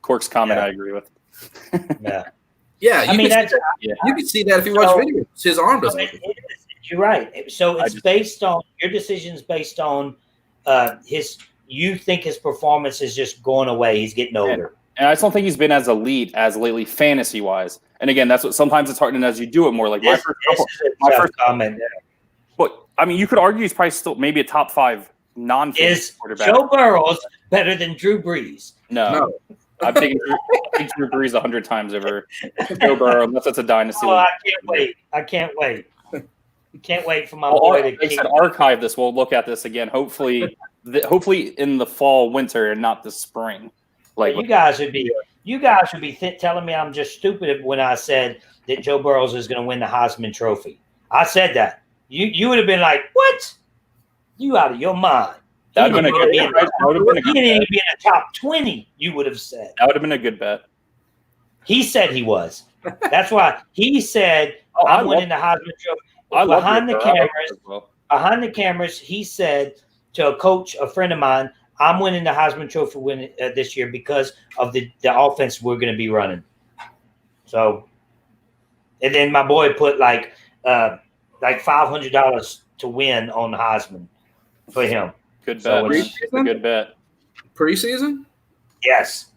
Cork's comment. Yeah. I agree with. Yeah. You can see that if you watch videos. His arm doesn't. You're right. So it's based on your decisions based on you think his performance is just going away. He's getting older. And I just don't think he's been as elite as lately fantasy wise. And again, that's what sometimes it's hard. And as you do it more, like my first comment. But I mean, you could argue he's probably still maybe a top 5 non-fantasy quarterback. Joe Burrow better than Drew Brees? No. I've taken Drew Brees 100 times over Joe Burrow, unless it's a dynasty. Oh, I can't wait. Can't wait for my boy to. They said archive this. We'll look at this again. Hopefully in the fall, winter, and not the spring. Like you guys would be telling me I'm just stupid when I said that Joe Burrow is going to win the Heisman Trophy. I said that. You would have been like, "What? You out of your mind?" He didn't even be in the top 20. You would have said that would have been a good bet. He said he was. That's why he said I'm winning the Heisman Trophy. Behind the cameras, he said to a coach, a friend of mine, I'm winning the Heisman Trophy this year because of the offense we're going to be running. So, and then my boy put like $500 to win on the Heisman for him. Good bet. A good bet. Preseason? Yes.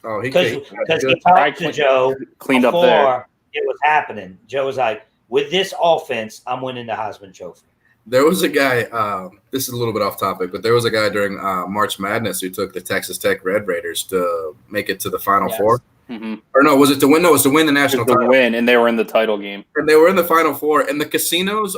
Oh, because he talked to Joe cleaned up there. It was happening. Joe was like, with this offense, I'm winning the Heisman Trophy. There was a guy, this is a little bit off topic, but there was a guy during March Madness who took the Texas Tech Red Raiders to make it to the Final Four. Mm-hmm. Or no, was it to win? No, it was to win the national title. Win, and they were in the title game. And they were in the Final Four, and the casino was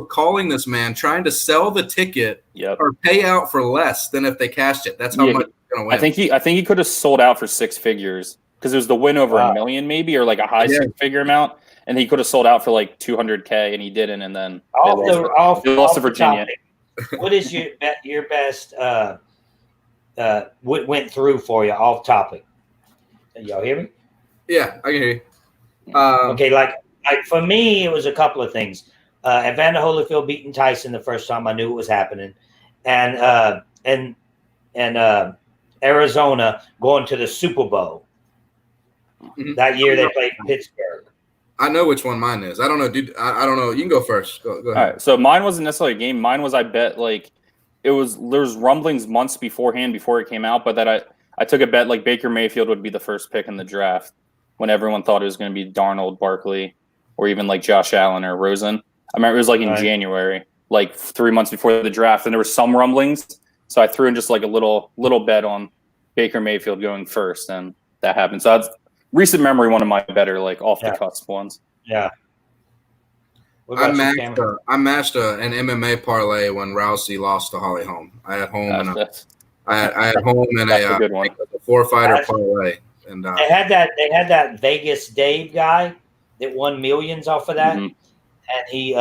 calling this man, trying to sell the ticket or pay out for less than if they cashed it. That's how much he's going to win. I think he could have sold out for 6 figures because it was the win over $1 million maybe, or like a high 6-figure amount. And he could have sold out for like $200K, and he didn't. And then they lost to Virginia. What is your best? What went through for you off topic? Y'all hear me? Yeah, I can hear you. Okay, like for me, it was a couple of things. Evander Holyfield beating Tyson the first time I knew it was happening, and Arizona going to the Super Bowl. Mm-hmm. That year they played Pittsburgh. I know which one mine is. I don't know, dude. I don't know. You can go first. Go ahead. All right. So mine wasn't necessarily a game. Mine was, I bet, like there was rumblings months beforehand before it came out, but that I took a bet like Baker Mayfield would be the first pick in the draft when everyone thought it was going to be Darnold, Barkley, or even like Josh Allen or Rosen. I remember it was like in January, like 3 months before the draft, and there were some rumblings. So I threw in just like a little bet on Baker Mayfield going first, and that happened. So that's recent memory, one of my better like off the cusp ones. Yeah. I matched an MMA parlay when Rousey lost to Holly Holm. I had Holm and a good one. A 4-fighter parlay. And they had that Vegas Dave guy that won millions off of that, and he.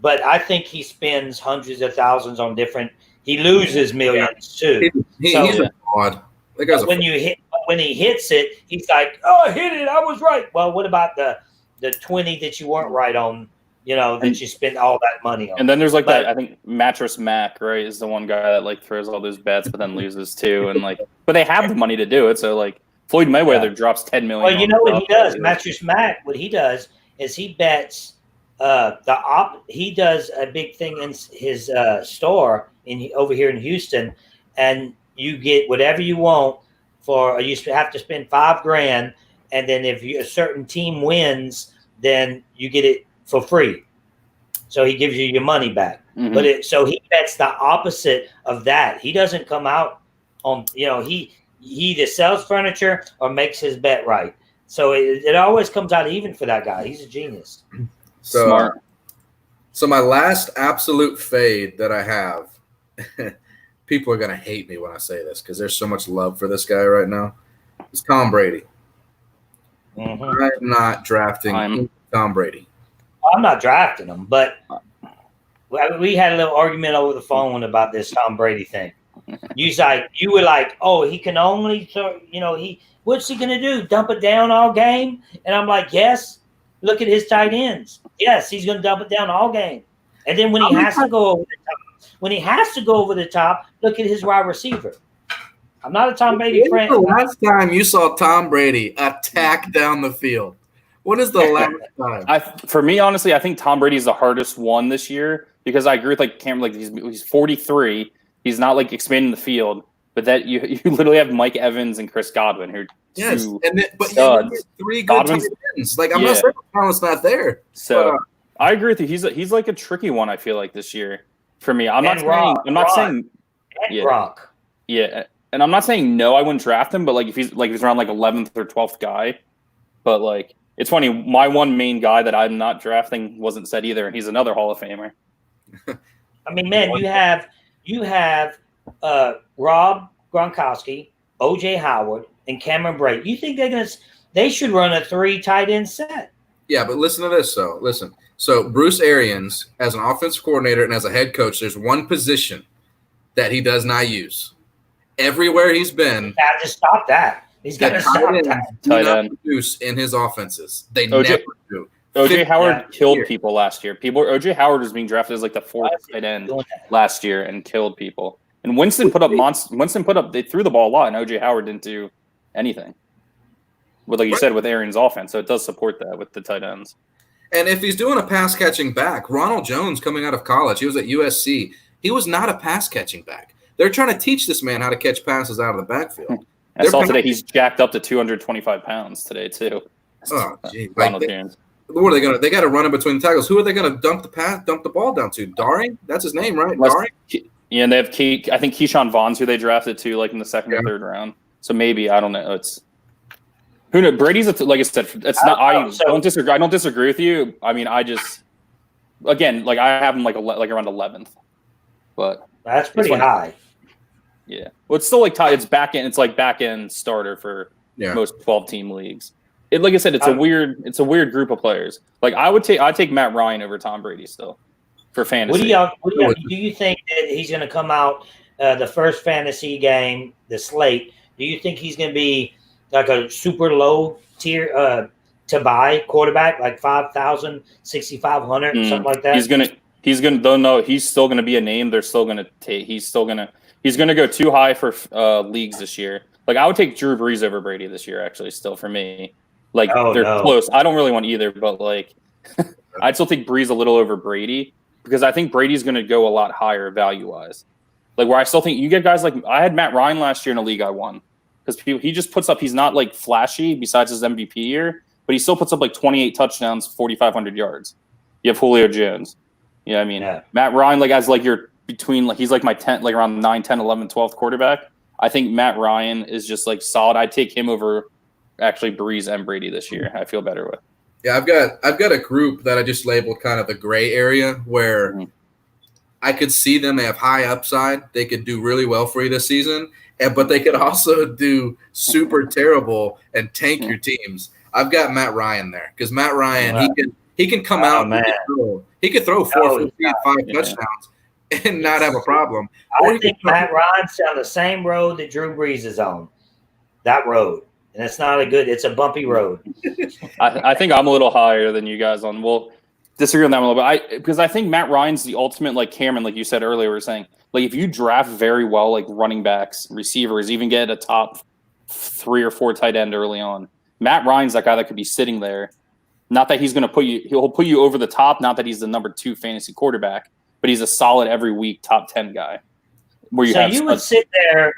But I think he spends hundreds of thousands on different. He loses millions too. He's a fraud. When he hits it, he's like, "Oh, I hit it! I was right." Well, what about the 20 that you weren't right on? You know, that you spent all that money on. And then there's like that. I think Mattress Mac, right, is the one guy that like throws all those bets, but then loses too. And like, but they have the money to do it. So like, Floyd Mayweather drops $10 million. Well, you know what he does? Mattress Mac. What he does is he bets he does a big thing in his store over here in Houston, and you get whatever you want. You have to spend $5,000, and then if a certain team wins, then you get it for free. So he gives you your money back. Mm-hmm. But so he bets the opposite of that. He doesn't come out on he either sells furniture or makes his bet right. So it always comes out even for that guy. He's a genius. So, smart. So my last absolute fade that I have. People are going to hate me when I say this because there's so much love for this guy right now. It's Tom Brady. Mm-hmm. I'm not drafting Tom Brady. I'm not drafting him, but we had a little argument over the phone about this Tom Brady thing. You were like, oh, he can only, What's he going to do? Dump it down all game? And I'm like, yes. Look at his tight ends. Yes, he's going to dump it down all game. And then when he has to go over the top, look at his wide receiver. I'm not a Tom Brady fan. When was the last time you saw Tom Brady attack down the field? When is the last time? For me, honestly, I think Tom Brady is the hardest one this year because I agree with Cameron. Like he's 43. He's not like expanding the field, but that you literally have Mike Evans and Chris Godwin who but three good tight ends. Like I'm not saying the talent's not there. So I agree with you. He's like a tricky one. I feel like this year for me. I'm not saying Brock. Yeah. And I'm not saying no, I wouldn't draft him, but like if he's around like 11th or 12th guy. But like it's funny, my one main guy that I'm not drafting wasn't said either, and he's another Hall of Famer. I mean, man, you have Rob Gronkowski, OJ Howard, and Cameron Brate. You think they should run a 3 tight end set? Yeah, but listen to this though. Listen. So Bruce Arians, as an offensive coordinator and as a head coach, there's one position that he does not use. Everywhere he's been, he's got to stop that. He's got to stop that. Do not produce in his offenses. They never do. OJ Howard killed people last year. OJ Howard was being drafted as like the 4th tight end last year and killed people. And Winston put up. They threw the ball a lot, and OJ Howard didn't do anything. Like you said, with Arians' offense, so it does support that with the tight ends. And if he's doing a pass catching back, Ronald Jones coming out of college, he was at USC. He was not a pass catching back. They're trying to teach this man how to catch passes out of the backfield. I saw today he's jacked up to 225 pounds today too. Oh, gee. What are they going to? They got to run in between the tackles. Who are they going to dump the ball down to? Daring? That's his name, right? Daring? Yeah, and they have I think Keyshawn Vaughn's who they drafted too, like in the 2nd or 3rd round. So maybe I don't know. It's who knows. Brady's like I said. It's not. I don't disagree. I don't disagree with you. I mean, I just again like I have him like around 11th, but that's pretty high. Yeah, well, it's still like it's back end. It's like back end starter for most 12-team leagues. Like I said, it's a weird group of players. Like I'd take Matt Ryan over Tom Brady still for fantasy. Do you think that he's going to come out the first fantasy game, the slate? Do you think he's going to be like a super low tier to buy quarterback, like 5,000, 6,500, something like that? He's gonna. Though no, he's still going to be a name. They're still going to take. He's going to go too high for leagues this year. Like I would take Drew Brees over Brady this year. Actually, still for me. Like they're close. I don't really want either, but like I'd still take Brees a little over Brady because I think Brady's going to go a lot higher value wise. Like where I still think you get guys like I had Matt Ryan last year in a league I won because he just puts up. He's not like flashy besides his MVP year, but he still puts up like 28 touchdowns, 4,500 yards. You have Julio Jones. You know what I mean? Yeah. Matt Ryan like as like your between like he's like my 10 like around 9, 10, 11, 12th quarterback. I think Matt Ryan is just like solid. I'd take him over actually Brees and Brady this year. I feel better with. Yeah, I've got a group that I just labeled kind of the gray area where I could see them. They have high upside. They could do really well for you this season, but they could also do super terrible and tank your teams. I've got Matt Ryan there because Matt Ryan he can come out and he could throw 4, 5 touchdowns and not have a problem. I think Matt Ryan's on the same road that Drew Brees is on. That road. And it's not it's a bumpy road. I think I'm a little higher than you guys on. We'll disagree on that a little bit. Because I think Matt Ryan's the ultimate, like Cameron, like you said earlier, we're saying, like if you draft very well, like running backs, receivers, even get a top 3 or 4 tight end early on, Matt Ryan's that guy that could be sitting there. Not that he's going to he'll put you over the top, not that he's the number 2 fantasy quarterback, but he's a solid every week top 10 guy. Where you would sit there,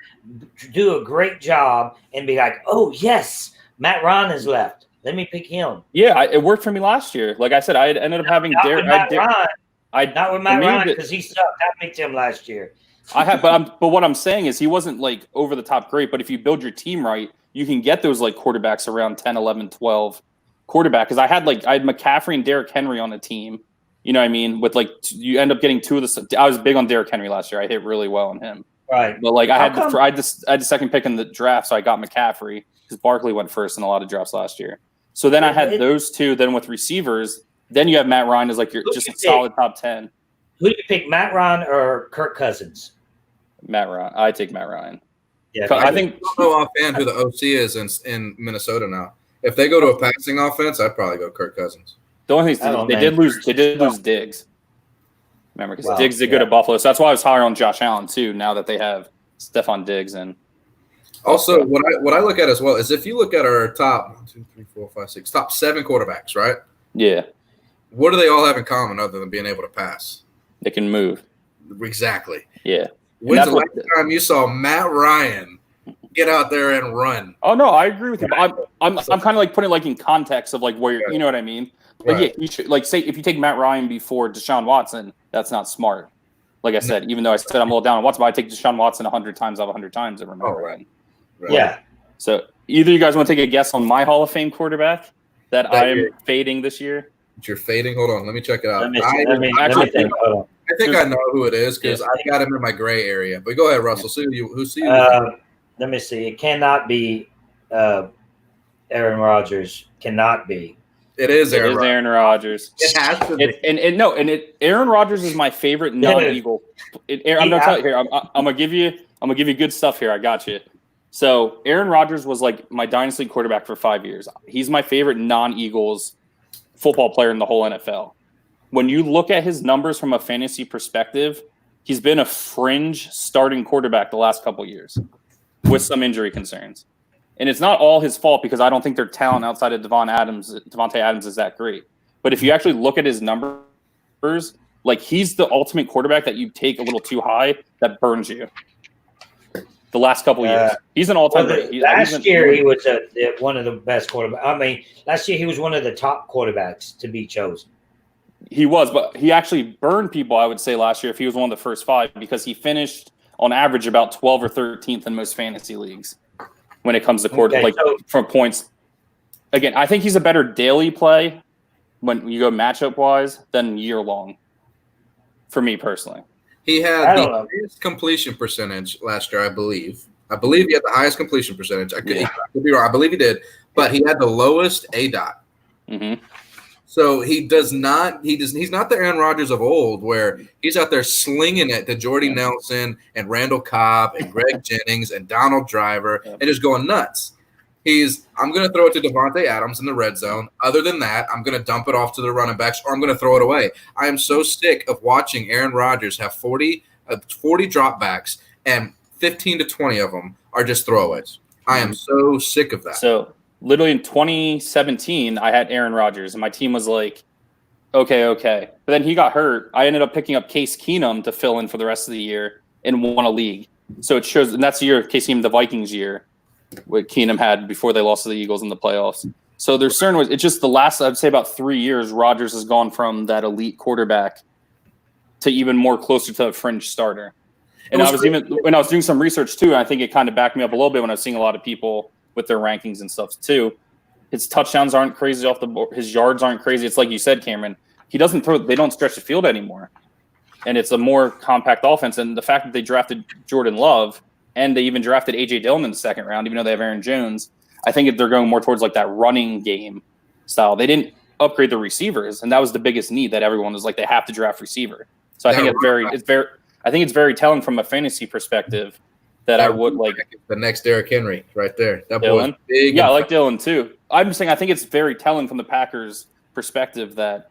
do a great job, and be like, "Oh yes, Matt Ryan is left. Let me pick him." Yeah, it worked for me last year. Like I said, I ended up having Derek. Not with Matt Ryan because he sucked. I picked him last year. But what I'm saying is he wasn't like over the top great. But if you build your team right, you can get those like quarterbacks around 10, 11, 12 quarterback. Because I had McCaffrey and Derrick Henry on the team. You know what I mean? With you end up getting 2 of the. I was big on Derrick Henry last year. I hit really well on him. Right. But I had the 2nd pick in the draft, so I got McCaffrey because Barkley went first in a lot of drafts last year. So then I had those 2. Then with receivers, then you have Matt Ryan as like just a solid top 10. Who do you pick, Matt Ryan or Kirk Cousins? Matt Ryan. I take Matt Ryan. Yeah, I think I don't know offhand who the OC is in Minnesota now. If they go to a passing offense, I'd probably go Kirk Cousins. The only thing is they did lose Diggs. Remember, because Diggs did good at Buffalo, so that's why I was higher on Josh Allen too. Now that they have Stephon Diggs and also what I look at as well is if you look at our top 1, 2, 3, 4, 5, 6, top 7 quarterbacks, right? Yeah. What do they all have in common other than being able to pass? They can move. Exactly. Yeah. When's the last time you saw Matt Ryan get out there and run? Oh no, I agree with you. I'm kind of like putting it like in context of like where you know what I mean. But yeah, you should like say if you take Matt Ryan before Deshaun Watson, that's not smart. Like I said, even though I said I'm a little down on Watson, but I take Deshaun Watson 100 times out of 100 times over Matt Ryan. Right. Yeah. So either you guys want to take a guess on my Hall of Fame quarterback that I'm fading this year? You're fading? Hold on, let me check it out. I think I know who it is because I got him in my gray area. But go ahead, Russell. Let me see. It cannot be Aaron Rodgers. Cannot be. It is Aaron Rodgers. It has to be. Aaron Rodgers is my favorite non-Eagle. I'm gonna tell you here. I'm gonna give you good stuff here. I got you. So Aaron Rodgers was like my dynasty quarterback for 5 years. He's my favorite non-Eagles football player in the whole NFL. When you look at his numbers from a fantasy perspective, he's been a fringe starting quarterback the last couple of years with some injury concerns. And it's not all his fault because I don't think their talent outside of Devontae Adams is that great. But if you actually look at his numbers, like he's the ultimate quarterback that you take a little too high that burns you. The last couple of years, he's an all-time great. Last year, he was one of the best quarterbacks. I mean, last year he was one of the top quarterbacks to be chosen. He was, but he actually burned people, I would say, last year if he was one of the first 5 because he finished on average about 12th or 13th in most fantasy leagues when it comes to from points. Again, I think he's a better daily play when you go matchup-wise than year-long for me personally. He had the highest completion percentage last year, I believe. I believe he had the highest completion percentage. I could be wrong. I believe he did, but he had the lowest ADOT. Mm-hmm. So he's not the Aaron Rodgers of old where he's out there slinging it to Jordy Nelson and Randall Cobb and Greg Jennings and Donald Driver and just going nuts. I'm going to throw it to Devontae Adams in the red zone. Other than that, I'm going to dump it off to the running backs or I'm going to throw it away. I am so sick of watching Aaron Rodgers have 40 dropbacks and 15 to 20 of them are just throwaways. I am so sick of that. So literally in 2017, I had Aaron Rodgers, and my team was like, okay. But then he got hurt. I ended up picking up Case Keenum to fill in for the rest of the year and won a league. So it shows, and that's the year Case Keenum, the Vikings year, what Keenum had before they lost to the Eagles in the playoffs. So there's certain ways. It's just the last, I'd say about 3 years, Rodgers has gone from that elite quarterback to even more closer to a fringe starter. And when I was doing some research too, I think it kind of backed me up a little bit when I was seeing a lot of people with their rankings and stuff too. His touchdowns aren't crazy off the board. His yards aren't crazy. It's like you said, Cameron. They don't stretch the field anymore. And it's a more compact offense. And the fact that they drafted Jordan Love and they even drafted A.J. Dillon in the second round, even though they have Aaron Jones, I think they're going more towards like that running game style. They didn't upgrade the receivers, and that was the biggest need that everyone was like, they have to draft receiver. So I think it's very telling from a fantasy perspective that I would like the next Derrick Henry right there. That Dillon. Boy's big. Yeah, I like Dillon too. I'm just saying I think it's very telling from the Packers' perspective that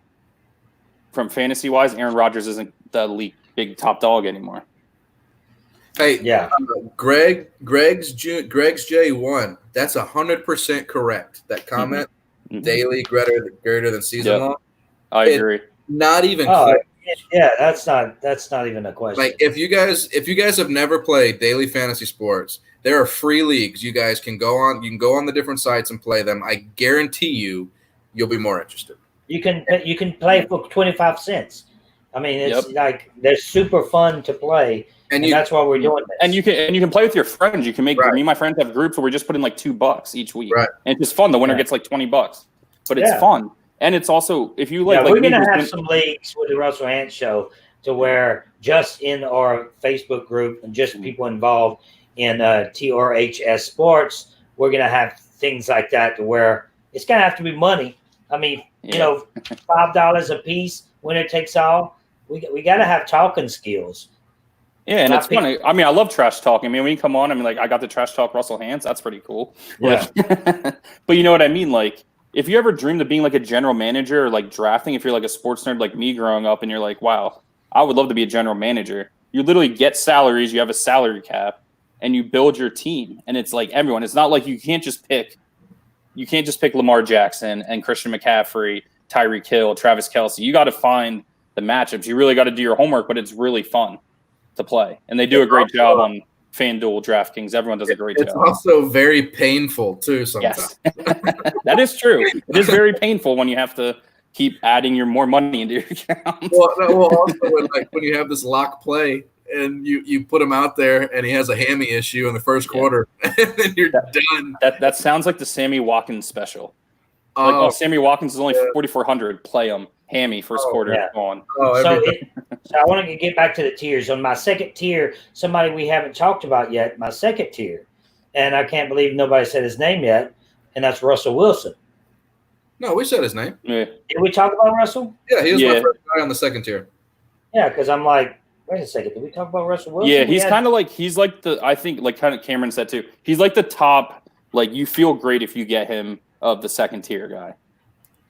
from fantasy wise, Aaron Rodgers isn't the elite big top dog anymore. Hey, Greg's J1. That's 100% correct. That comment, daily greater than season long. I agree. Not even close. Yeah, that's not even a question. Like if you guys have never played daily fantasy sports, there are free leagues you guys can go on. You can go on the different sites and play them. I guarantee you'll be more interested. You can play for 25 cents. I mean, it's like they're super fun to play, and that's why we're doing this. And you can play with your friends. You can make me and my friends have groups where we just put in like $2 each week, and it's just fun. The winner gets like $20, but it's fun. And it's also, if you like, we're going to have some leagues with the Russell HANTZ show to where just in our Facebook group and just people involved in TRHS sports, we're going to have things like that to where it's going to have to be money. I mean, $5 a piece, winner takes all. We got to have talking skills. Yeah, and it's funny. I mean, I love trash talk. I mean, when you come on, I mean, like, I got the trash talk Russell HANTZ. That's pretty cool. Yeah. But you know what I mean? Like, if you ever dreamed of being like a general manager or like drafting, if you're like a sports nerd like me growing up and you're like, wow, I would love to be a general manager. You literally get salaries, you have a salary cap, and you build your team. And it's like everyone. It's not like you can't just pick Lamar Jackson and Christian McCaffrey, Tyreek Hill, Travis Kelce. You got to find the matchups. You really got to do your homework, but it's really fun to play. And they do a great job on FanDuel, DraftKings. Everyone does a great job. It's also very painful too sometimes. Yes. That is true. It is very painful when you have to keep adding more money into your account. Well, also when you have this lock play and you put him out there and he has a hammy issue in the first quarter, and then you're done. That sounds like the Sammy Watkins special. Sammy Watkins is only 4,400. Play him. Hammy first quarter on. So I want to get back to the tiers. On my second tier, somebody we haven't talked about yet, my second tier, and I can't believe nobody said his name yet, and that's Russell Wilson. No, we said his name. Yeah. Did we talk about Russell? Yeah, he was my first guy on the second tier. Yeah, because I'm like, wait a second, did we talk about Russell Wilson? Yeah, he's kind of like I think like kind of Cameron said too. He's like the top. Like you feel great if you get him of the second tier guy.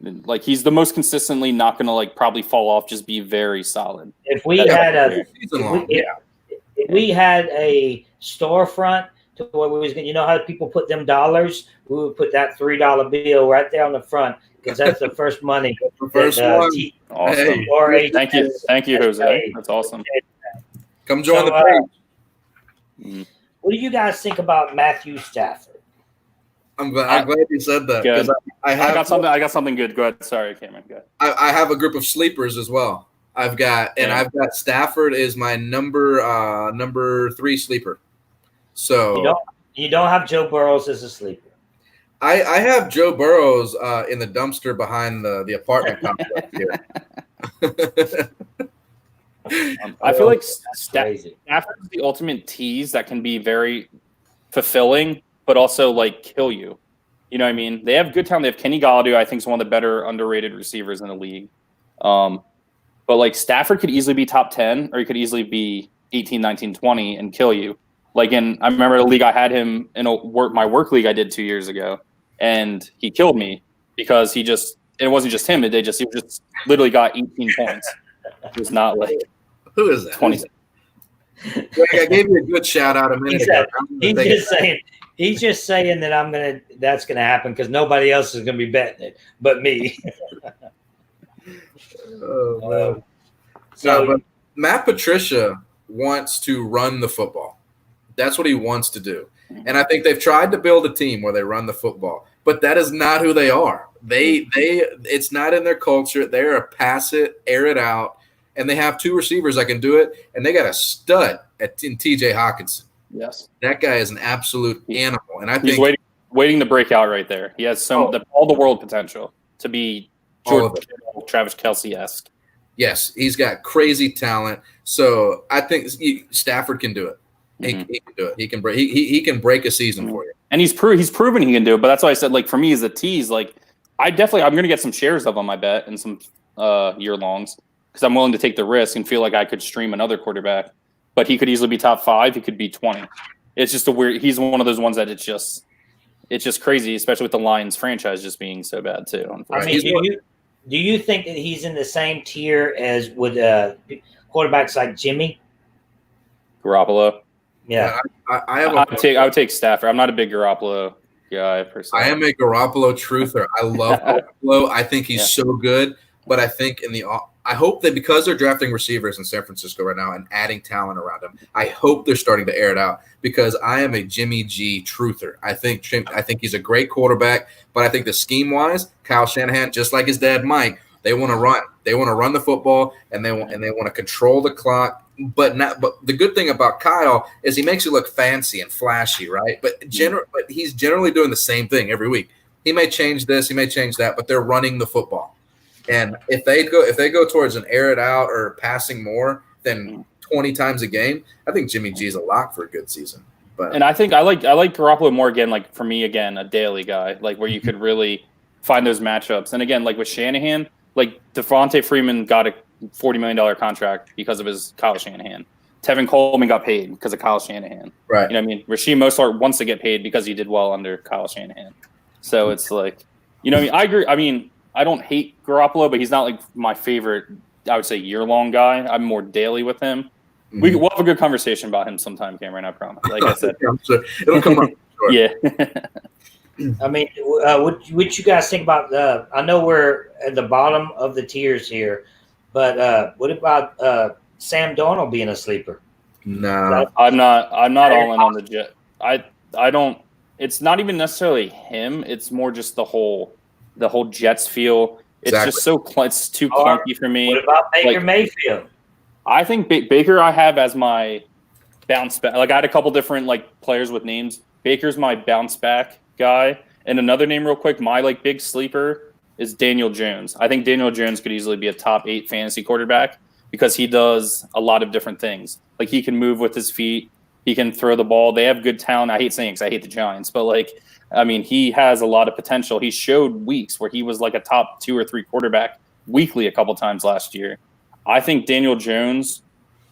Like he's the most consistently not going to like probably fall off, just be very solid. If we had a storefront to where we was, you know how people put them dollars, we would put that $3 bill right there on the front because that's the first money. The first one. Awesome. Thank you, Jose. That's awesome. Come join the page. What do you guys think about Matthew Stafford? I'm glad you said that. Good. I got something good. Go ahead. Sorry, Cameron. Go ahead. I have a group of sleepers as well. I've got Stafford is my number 3 sleeper. So you don't have Joe Burrows as a sleeper. I have Joe Burrows in the dumpster behind the apartment complex here. I feel like Stafford's the ultimate tease that can be very fulfilling, but also like kill you. You know what I mean? They have good talent. They have Kenny Golladay, I think is one of the better underrated receivers in the league. But like Stafford could easily be top 10 or he could easily be 18, 19, 20 and kill you. Like I remember the league I had him in my work league I did 2 years ago, and he killed me because it wasn't just him. He just literally got 18 points. It was not like who is that? 20. I gave you a good shout out a minute ago. He's just saying that that's gonna happen because nobody else is gonna be betting it but me. Oh man. But Matt Patricia wants to run the football. That's what he wants to do. And I think they've tried to build a team where they run the football, but that is not who they are. It's not in their culture. They're a pass it, air it out, and they have 2 receivers that can do it, and they got a stud in TJ Hawkinson. Yes, that guy is an absolute animal, and I think he's waiting to break out right there. He has all the world potential to be Travis Kelce-esque. Yes, he's got crazy talent. So I think Stafford can do it. He can do it. He can break a season for you. And he's proven he can do it. But that's why I said, like, for me as a tease, like I'm going to get some shares of him, I bet, in some year longs because I'm willing to take the risk and feel like I could stream another quarterback. But he could easily be top 5. He could be 20. It's just he's one of those ones that it's just crazy, especially with the Lions franchise just being so bad too. I mean, do you think that he's in the same tier as with quarterbacks like Jimmy Garoppolo? Yeah, I would take Stafford. I'm not a big Garoppolo guy personally. I am a Garoppolo truther. I love Garoppolo. I think he's so good, but I think I hope that because they're drafting receivers in San Francisco right now and adding talent around them, I hope they're starting to air it out because I am a Jimmy G truther. I think he's a great quarterback, but I think the scheme-wise, Kyle Shanahan, just like his dad Mike, they want to run. They want to run the football and they want to control the clock. But the good thing about Kyle is he makes it look fancy and flashy, right? But he's generally doing the same thing every week. He may change this, he may change that, but they're running the football. And if they go towards an air it out or passing more than 20 times a game, I think Jimmy G is a lock for a good season. And I think I like Garoppolo more again, like for me again, a daily guy, like where you could really find those matchups. And again, like with Shanahan, like Devontae Freeman got a $40 million contract because of his Kyle Shanahan. Tevin Coleman got paid because of Kyle Shanahan. Right. You know what I mean? Rasheed Mostert wants to get paid because he did well under Kyle Shanahan. So it's like, you know what I mean? I agree. I mean, I don't hate Garoppolo, but he's not like my favorite, I would say, year-long guy. I'm more daily with him. Mm-hmm. We'll have a good conversation about him sometime, Cameron, I promise. Like I said. Sure. It'll come up. Sure. Yeah. I mean, what you guys think about I know we're at the bottom of the tiers here, but what about Sam Darnold being a sleeper? No. I'm not all in on the Jet. I don't. It's not even necessarily him. It's more just the whole Jets feel. It's just so it's too clunky for me. What about Baker Mayfield? I think Baker I have as my bounce back. Like I had a couple different like players with names. Baker's my bounce back guy. And another name real quick, my like big sleeper is Daniel Jones. I think Daniel Jones could easily be a top 8 fantasy quarterback because he does a lot of different things. Like he can move with his feet. He can throw the ball. They have good talent. I hate saying it because I hate the Giants, but like, I mean, he has a lot of potential. He showed weeks where he was like a top 2 or 3 quarterback weekly a couple times last year. I think Daniel Jones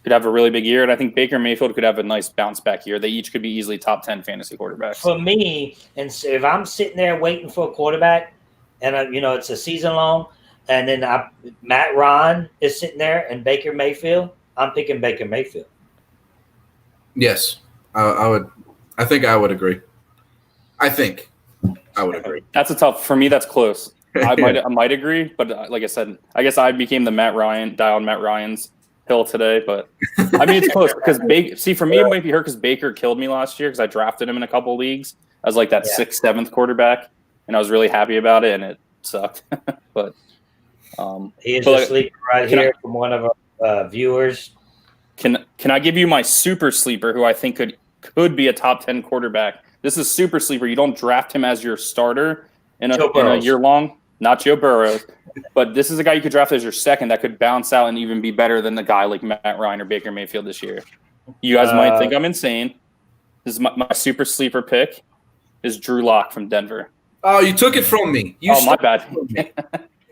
could have a really big year, and I think Baker Mayfield could have a nice bounce back year. They each could be easily top 10 fantasy quarterbacks. For me, and so if I'm sitting there waiting for a quarterback, and it's a season long, and then Matt Ryan is sitting there and Baker Mayfield, I'm picking Baker Mayfield. Yes, I would. I think I would agree. I think I would agree. That's a tough for me. That's close. I might agree, but like I said, I guess I became the Matt Ryan's hill today. But I mean, it's close because for me, it might be hurt because Baker killed me last year because I drafted him in a couple of leagues as like that 6th, 7th quarterback, and I was really happy about it, and it sucked. But he is a sleeper here from one of our viewers. Can I give you my super sleeper who I think could be a top 10 quarterback? This is super sleeper. You don't draft him as your starter in a year long. Not Joe Burrow, but this is a guy you could draft as your second that could bounce out and even be better than the guy like Matt Ryan or Baker Mayfield this year. You guys might think I'm insane. This is my super sleeper pick is Drew Lock from Denver. Oh, you took it from me. My bad.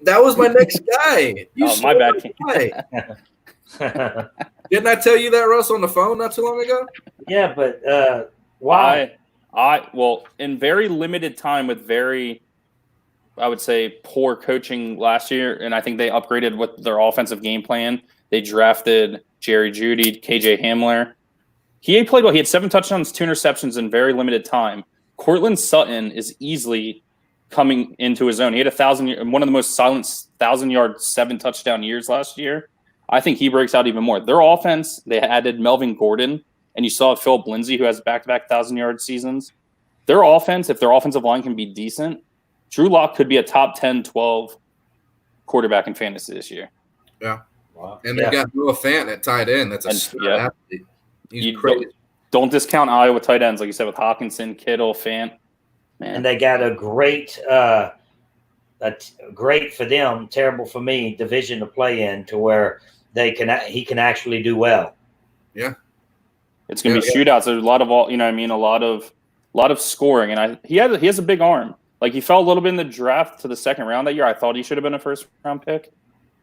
That was my next guy. My bad. Didn't I tell you that, Russ, on the phone not too long ago? Yeah, but why? Well, in very limited time with very, I would say, poor coaching last year, and I think they upgraded with their offensive game plan. They drafted Jerry Jeudy, KJ Hamler. He played well. He had 7 touchdowns, 2 interceptions in very limited time. Cortland Sutton is easily coming into his own. He had one of the most silent 1,000-yard, 7-touchdown years last year. I think he breaks out even more. Their offense, they added Melvin Gordon, and you saw Philip Lindsay, who has back-to-back 1,000-yard seasons. Their offense, if their offensive line can be decent, Drew Lock could be a top 10, 12 quarterback in fantasy this year. Yeah. Wow. And they got Noah Fant at tight end. That's a stud athlete. He's crazy. Don't discount Iowa tight ends, like you said, with Hawkinson, Kittle, Fant. Man. And they got a great for them, terrible for me, division to play in to where he can actually do well. Yeah. It's going to be shootouts. There's a lot of a lot of scoring, and he has a big arm. Like he fell a little bit in the draft to the second round that year. I thought he should have been a first round pick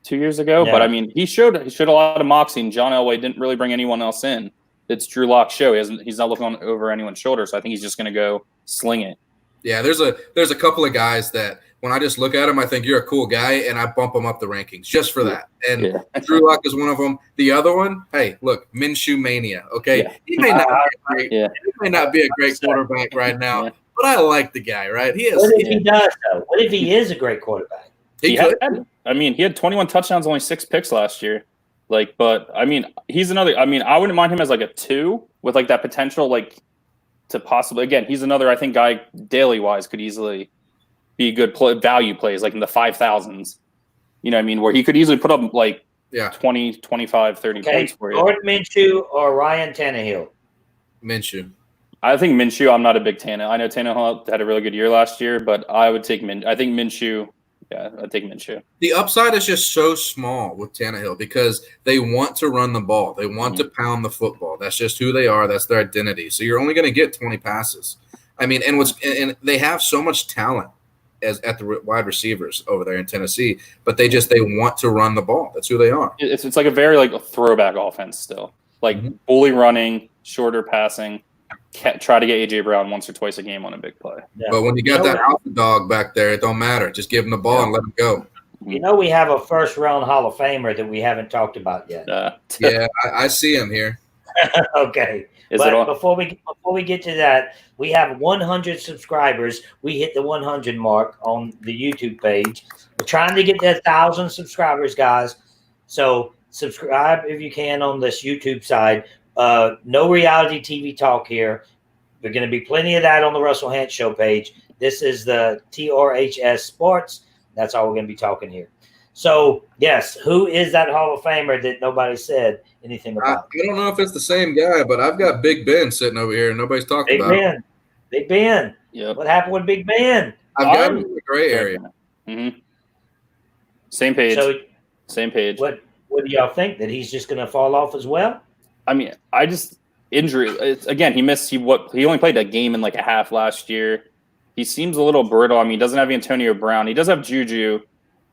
2 years ago, but I mean he showed a lot of moxie. And John Elway didn't really bring anyone else in. It's Drew Lock's show. He's not looking over anyone's shoulder, so I think he's just going to go sling it. Yeah, there's a couple of guys that when I just look at him, I think you're a cool guy, and I bump him up the rankings just for that. And Drew Lock is one of them. The other one, hey, look, Minshew mania. Okay, he may not be a great quarterback right now, but I like the guy. Right? He is. What if he does though? What if he is a great quarterback? He had 21 touchdowns, only 6 picks last year. But I mean, he's another. I mean, I wouldn't mind him as like a 2 with like that potential, like to possibly again. He's another I think guy daily wise could easily be good value plays like in the 5,000s. You know what I mean? Where he could easily put up like 20, 25, 30 points for you. Gordon Minshew or Ryan Tannehill? Minshew. I think Minshew. I'm not a big Tannehill. I know Tannehill had a really good year last year, but I would take I think Minshew. Yeah, I'd take Minshew. The upside is just so small with Tannehill because they want to run the ball. They want to pound the football. That's just who they are. That's their identity. So you're only going to get 20 passes. I mean, and they have so much talent at the wide receivers over there in Tennessee, but they want to run the ball. That's who they are. It's like a very like a throwback offense still. Like bully running, shorter passing, try to get AJ Brown once or twice a game on a big play. Yeah. But when you got that alpha dog back there, it don't matter. Just give him the ball and let him go. You know, we have a first-round Hall of Famer that we haven't talked about yet. Yeah, I see him here. Okay. But before we get to that, we have 100 subscribers. We hit the 100 mark on the YouTube page. We're trying to get to 1,000 subscribers, guys. So subscribe if you can on this YouTube side. No reality TV talk here. There's going to be plenty of that on the Russell HANTZ Show page. This is the TRHS Sports. That's all we're going to be talking here. So, yes, who is that Hall of Famer that nobody said anything about? I don't know if it's the same guy, but I've got Big Ben sitting over here and nobody's talking about him. Big Ben. Yep. What happened with Big Ben? I've got him in the gray area. Mm-hmm. Same page. So, same page. What do y'all think? That he's just going to fall off as well? I mean, injury. Again, he only played a game and like a half last year. He seems a little brittle. I mean, he doesn't have Antonio Brown. He does have Juju,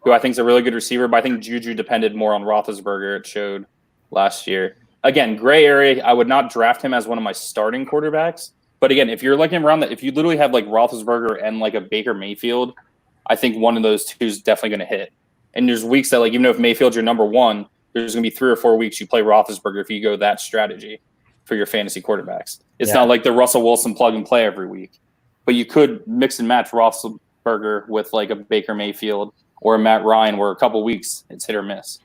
who I think is a really good receiver, but I think Juju depended more on Roethlisberger. It showed last year. Again, gray area. I would not draft him as one of my starting quarterbacks. But again, if you're looking around that, if you literally have like Roethlisberger and like a Baker Mayfield, I think one of those two is definitely going to hit. And there's weeks that, like, even if Mayfield's your number one, there's going to be 3 or 4 weeks you play Roethlisberger if you go that strategy for your fantasy quarterbacks. It's not like the Russell Wilson plug and play every week. But you could mix and match Roethlisberger with like a Baker Mayfield or a Matt Ryan, where a couple weeks it's hit or miss.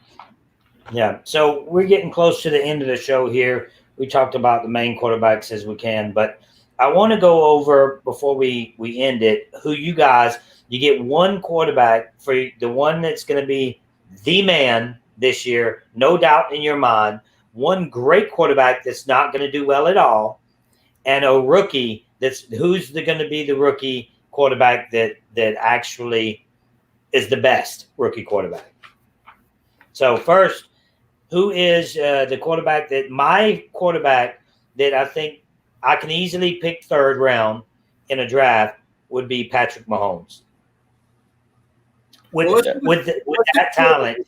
Yeah. So we're getting close to the end of the show here. We talked about the main quarterbacks as we can, but I want to go over before we end it, who you get one quarterback for the one that's going to be the man this year, no doubt in your mind, one great quarterback that's not going to do well at all, and a rookie who's going to be the rookie quarterback that actually is the best rookie quarterback. So first, who is the quarterback my quarterback that I think I can easily pick third round in a draft would be Patrick Mahomes. With that talent,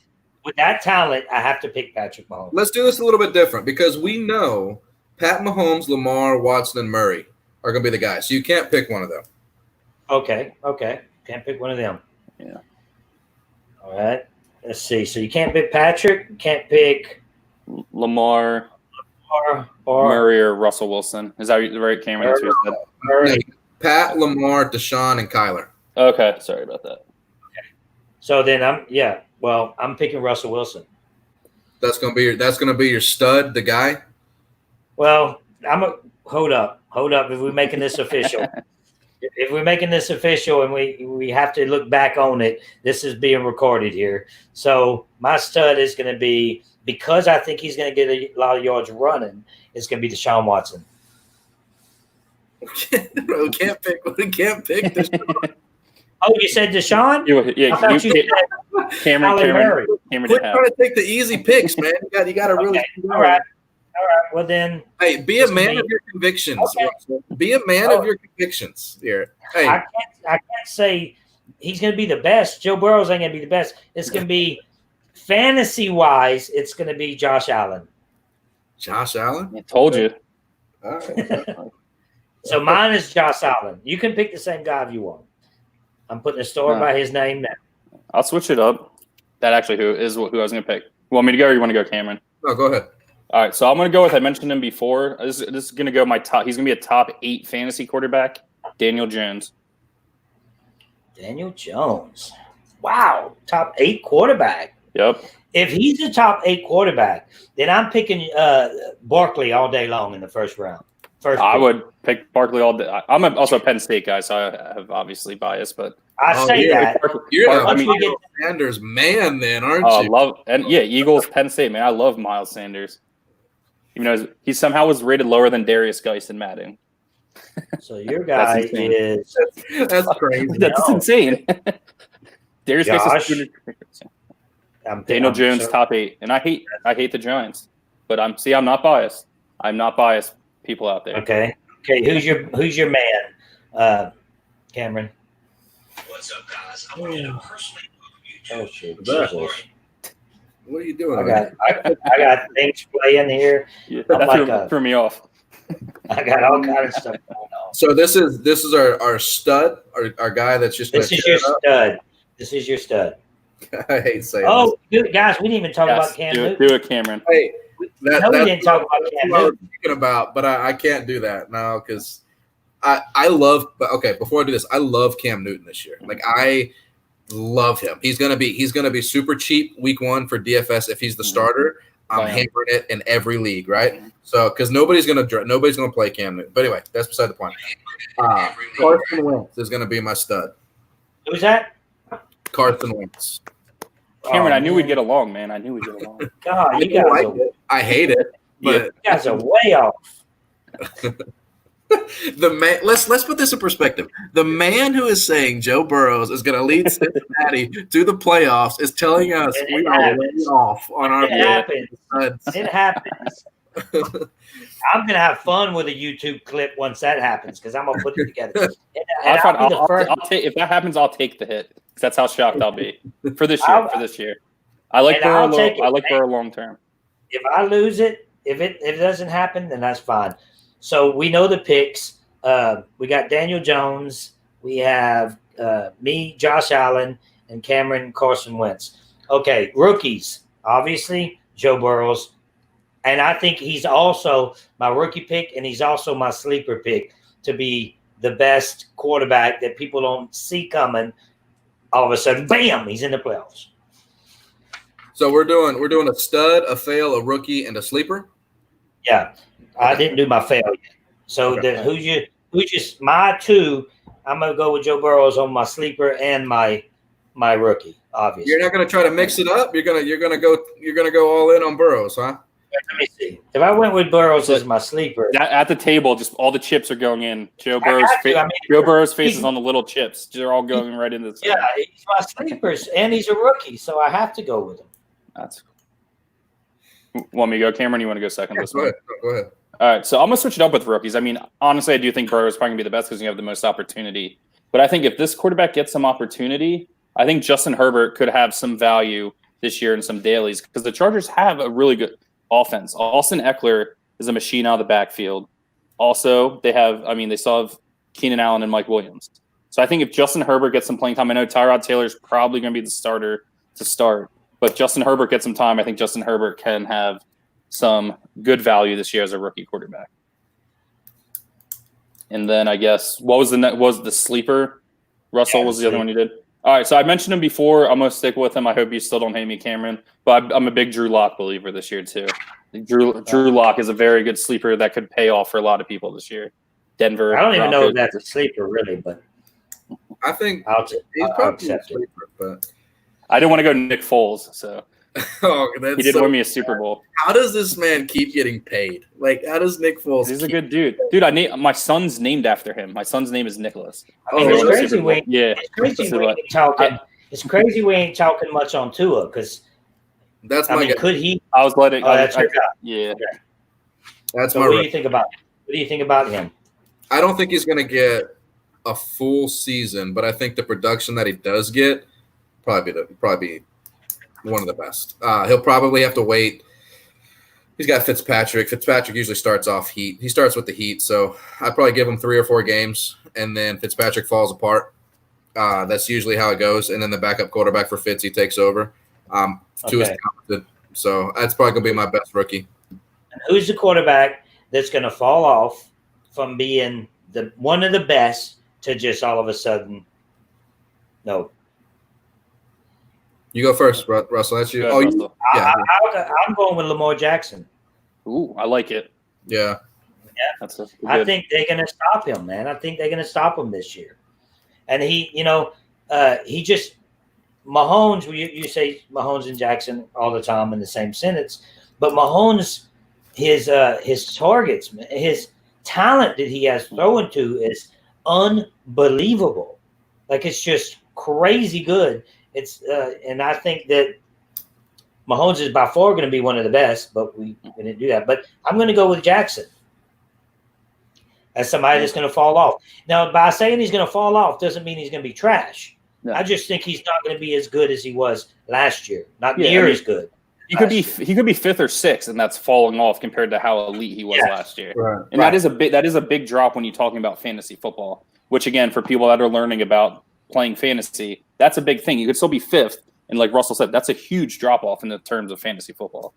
I have to pick Patrick Mahomes. Let's do this a little bit different because we know Pat Mahomes, Lamar, Watson, and Murray are going to be the guys. So you can't pick one of them. Okay. Can't pick one of them. Yeah. All right. Let's see. So you can't pick Patrick. You can't pick Lamar or Murray or Russell Wilson. Is that right, Cameron? That's what you said? Murray. Pat, Lamar, Deshaun, and Kyler. Okay. Sorry about that. Okay. So then I'm picking Russell Wilson. That's gonna be your stud, the guy. Well, hold up. If we're making this official, and we have to look back on it, this is being recorded here. So my stud is going to be, because I think he's going to get a lot of yards running, it's going to be Deshaun Watson. We can't pick Deshaun. Oh, you said Deshaun? Cameron. Quit trying to take the easy picks, man. You got to really. Okay. All right. Well then, hey, be a man of your convictions. Okay. Be a man of your convictions here. Hey, I can't say he's going to be the best. Joe Burrow's ain't going to be the best. It's going to be fantasy wise. It's going to be Josh Allen. Josh Allen? I told you. All right. So mine is Josh Allen. You can pick the same guy if you want. I'm putting a store by his name now. I'll switch it up. That actually who I was going to pick. You want me to go or you want to go, Cameron? No, go ahead. All right, so I'm going to go with, I mentioned him before. This is going to go my top. He's going to be a top 8 fantasy quarterback, Daniel Jones. Daniel Jones. Wow, top 8 quarterback. Yep. If he's a top 8 quarterback, then I'm picking Barkley all day long in the first round. I would pick Barkley all day. I'm also a Penn State guy, so I have obviously bias, but you're Sanders man, then, aren't you? Eagles, Penn State, man. I love Miles Sanders. Even though he somehow was rated lower than Darius Geist in Madden. So your guy is that's crazy. That's insane. Darius Geist is Daniel Jones top 8, and I hate the Giants, but I'm not biased. I'm not biased. People out there. Okay. Who's your man, Cameron? What's up, guys? I want you to personally Oh shit! Jesus. What are you doing? I got things playing here. Yeah, that threw me off. I got all kind of stuff going on. So this is our stud, our guy that's just. This is your stud. This is your stud. I hate saying. Oh, dude, guys, we didn't even talk about Cam Newton. Do it, Cameron. Hey, we didn't talk about Cam Newton. I was thinking about, but I can't do that now because I love. But okay, before I do this, I love Cam Newton this year. Like I love him. He's gonna be super cheap week 1 for DFS if he's the starter. I'm hammering it in every league, right? So because nobody's gonna play Cam Newton. But anyway, that's beside the point. Carson Wentz is gonna be my stud. Who's that? Carson Wentz. Cameron, I knew we'd get along, man. I knew we'd get along. God, you guys I hate it, but you guys are way off. The man. Let's put this in perspective. The man who is saying Joe Burrows is going to lead Cincinnati to the playoffs is telling us we are way off on our. It happens. It happens. I'm gonna have fun with a YouTube clip once that happens because I'm gonna put it together. If that happens, I'll take the hit. That's how shocked I'll be for this year. I like Burrow. I like Burrow long term. If I lose it, if it doesn't happen, then that's fine. So we know the picks. We got Daniel Jones. We have me, Josh Allen, and Cameron Carson Wentz. Okay, rookies. Obviously, Joe Burrows. And I think he's also my rookie pick, and he's also my sleeper pick to be the best quarterback that people don't see coming. All of a sudden, bam, he's in the playoffs. So we're doing a stud, a fail, a rookie, and a sleeper? Yeah. I didn't do my fail yet. So who's just my two, I'm gonna go with Joe Burrows on my sleeper and my rookie, obviously. You're not gonna try to mix it up? You're gonna go all in on Burrows, huh? Let me see. If I went with Burrows as my sleeper. At the table, just all the chips are going in. Joe Burrow's face is on the little chips. They're all going right into the Yeah, he's my sleepers, and he's a rookie, so I have to go with him. That's cool. Want me to go, Cameron? You want to go second? Go ahead. All right, so I'm going to switch it up with rookies. I mean, honestly, I do think Burrow is probably going to be the best because you have the most opportunity. But I think if this quarterback gets some opportunity, I think Justin Herbert could have some value this year in some dailies because the Chargers have a really good offense. Austin Eckler is a machine out of the backfield. Also, they still have Keenan Allen and Mike Williams. So I think if Justin Herbert gets some playing time, I know Tyrod Taylor's probably going to be the starter to start. But Justin Herbert gets some time. I think Justin Herbert can have some good value this year as a rookie quarterback. And then I guess what was the sleeper? Russell was the other one you did. All right, so I mentioned him before. I'm gonna stick with him. I hope you still don't hate me, Cameron. But I'm a big Drew Lock believer this year too. Drew Lock is a very good sleeper that could pay off for a lot of people this year. Denver. I don't even know if that's a sleeper really, but I think he's probably a sleeper. But I didn't want to go Nick Foles, so. He did win me a Super Bowl. How does this man keep getting paid? Like, how does Nick Foles? He's a good dude. Dude, my son's named after him. My son's name is Nicholas. It's crazy we ain't talking much on Tua because that's my guy. Could he? I was letting. That's your guy. Yeah, that's so my. What do you think about him? What do you think about him? I don't think he's going to get a full season, but I think the production that he does get probably one of the best. He'll probably have to wait. He's got Fitzpatrick. Fitzpatrick usually starts off heat. He starts with the heat, so I'd probably give him 3 or 4 games, and then Fitzpatrick falls apart. That's usually how it goes, and then the backup quarterback for Fitz, he takes over. Tua's talented, so that's probably going to be my best rookie. And who's the quarterback that's going to fall off from being one of the best to just all of a sudden no? You go first, Russell. That's you. I'm going with Lamar Jackson. Ooh, I like it. Yeah. I think they're going to stop him, man. I think they're going to stop him this year. And he just Mahomes. You say Mahomes and Jackson all the time in the same sentence, but Mahomes, his targets, his talent that he has thrown to is unbelievable. Like it's just crazy good. It's and I think that Mahomes is by far going to be one of the best, but we didn't do that. But I'm going to go with Jackson as somebody that's going to fall off. Now, by saying he's going to fall off doesn't mean he's going to be trash. No. I just think he's not going to be as good as he was last year. Not near as good He could be 5th or 6th, and that's falling off compared to how elite he was last year. Right. And that is a big drop when you're talking about fantasy football. Which again, for people that are learning about playing fantasy, that's a big thing. You could still be 5th, and like Russell said, that's a huge drop off in the terms of fantasy football.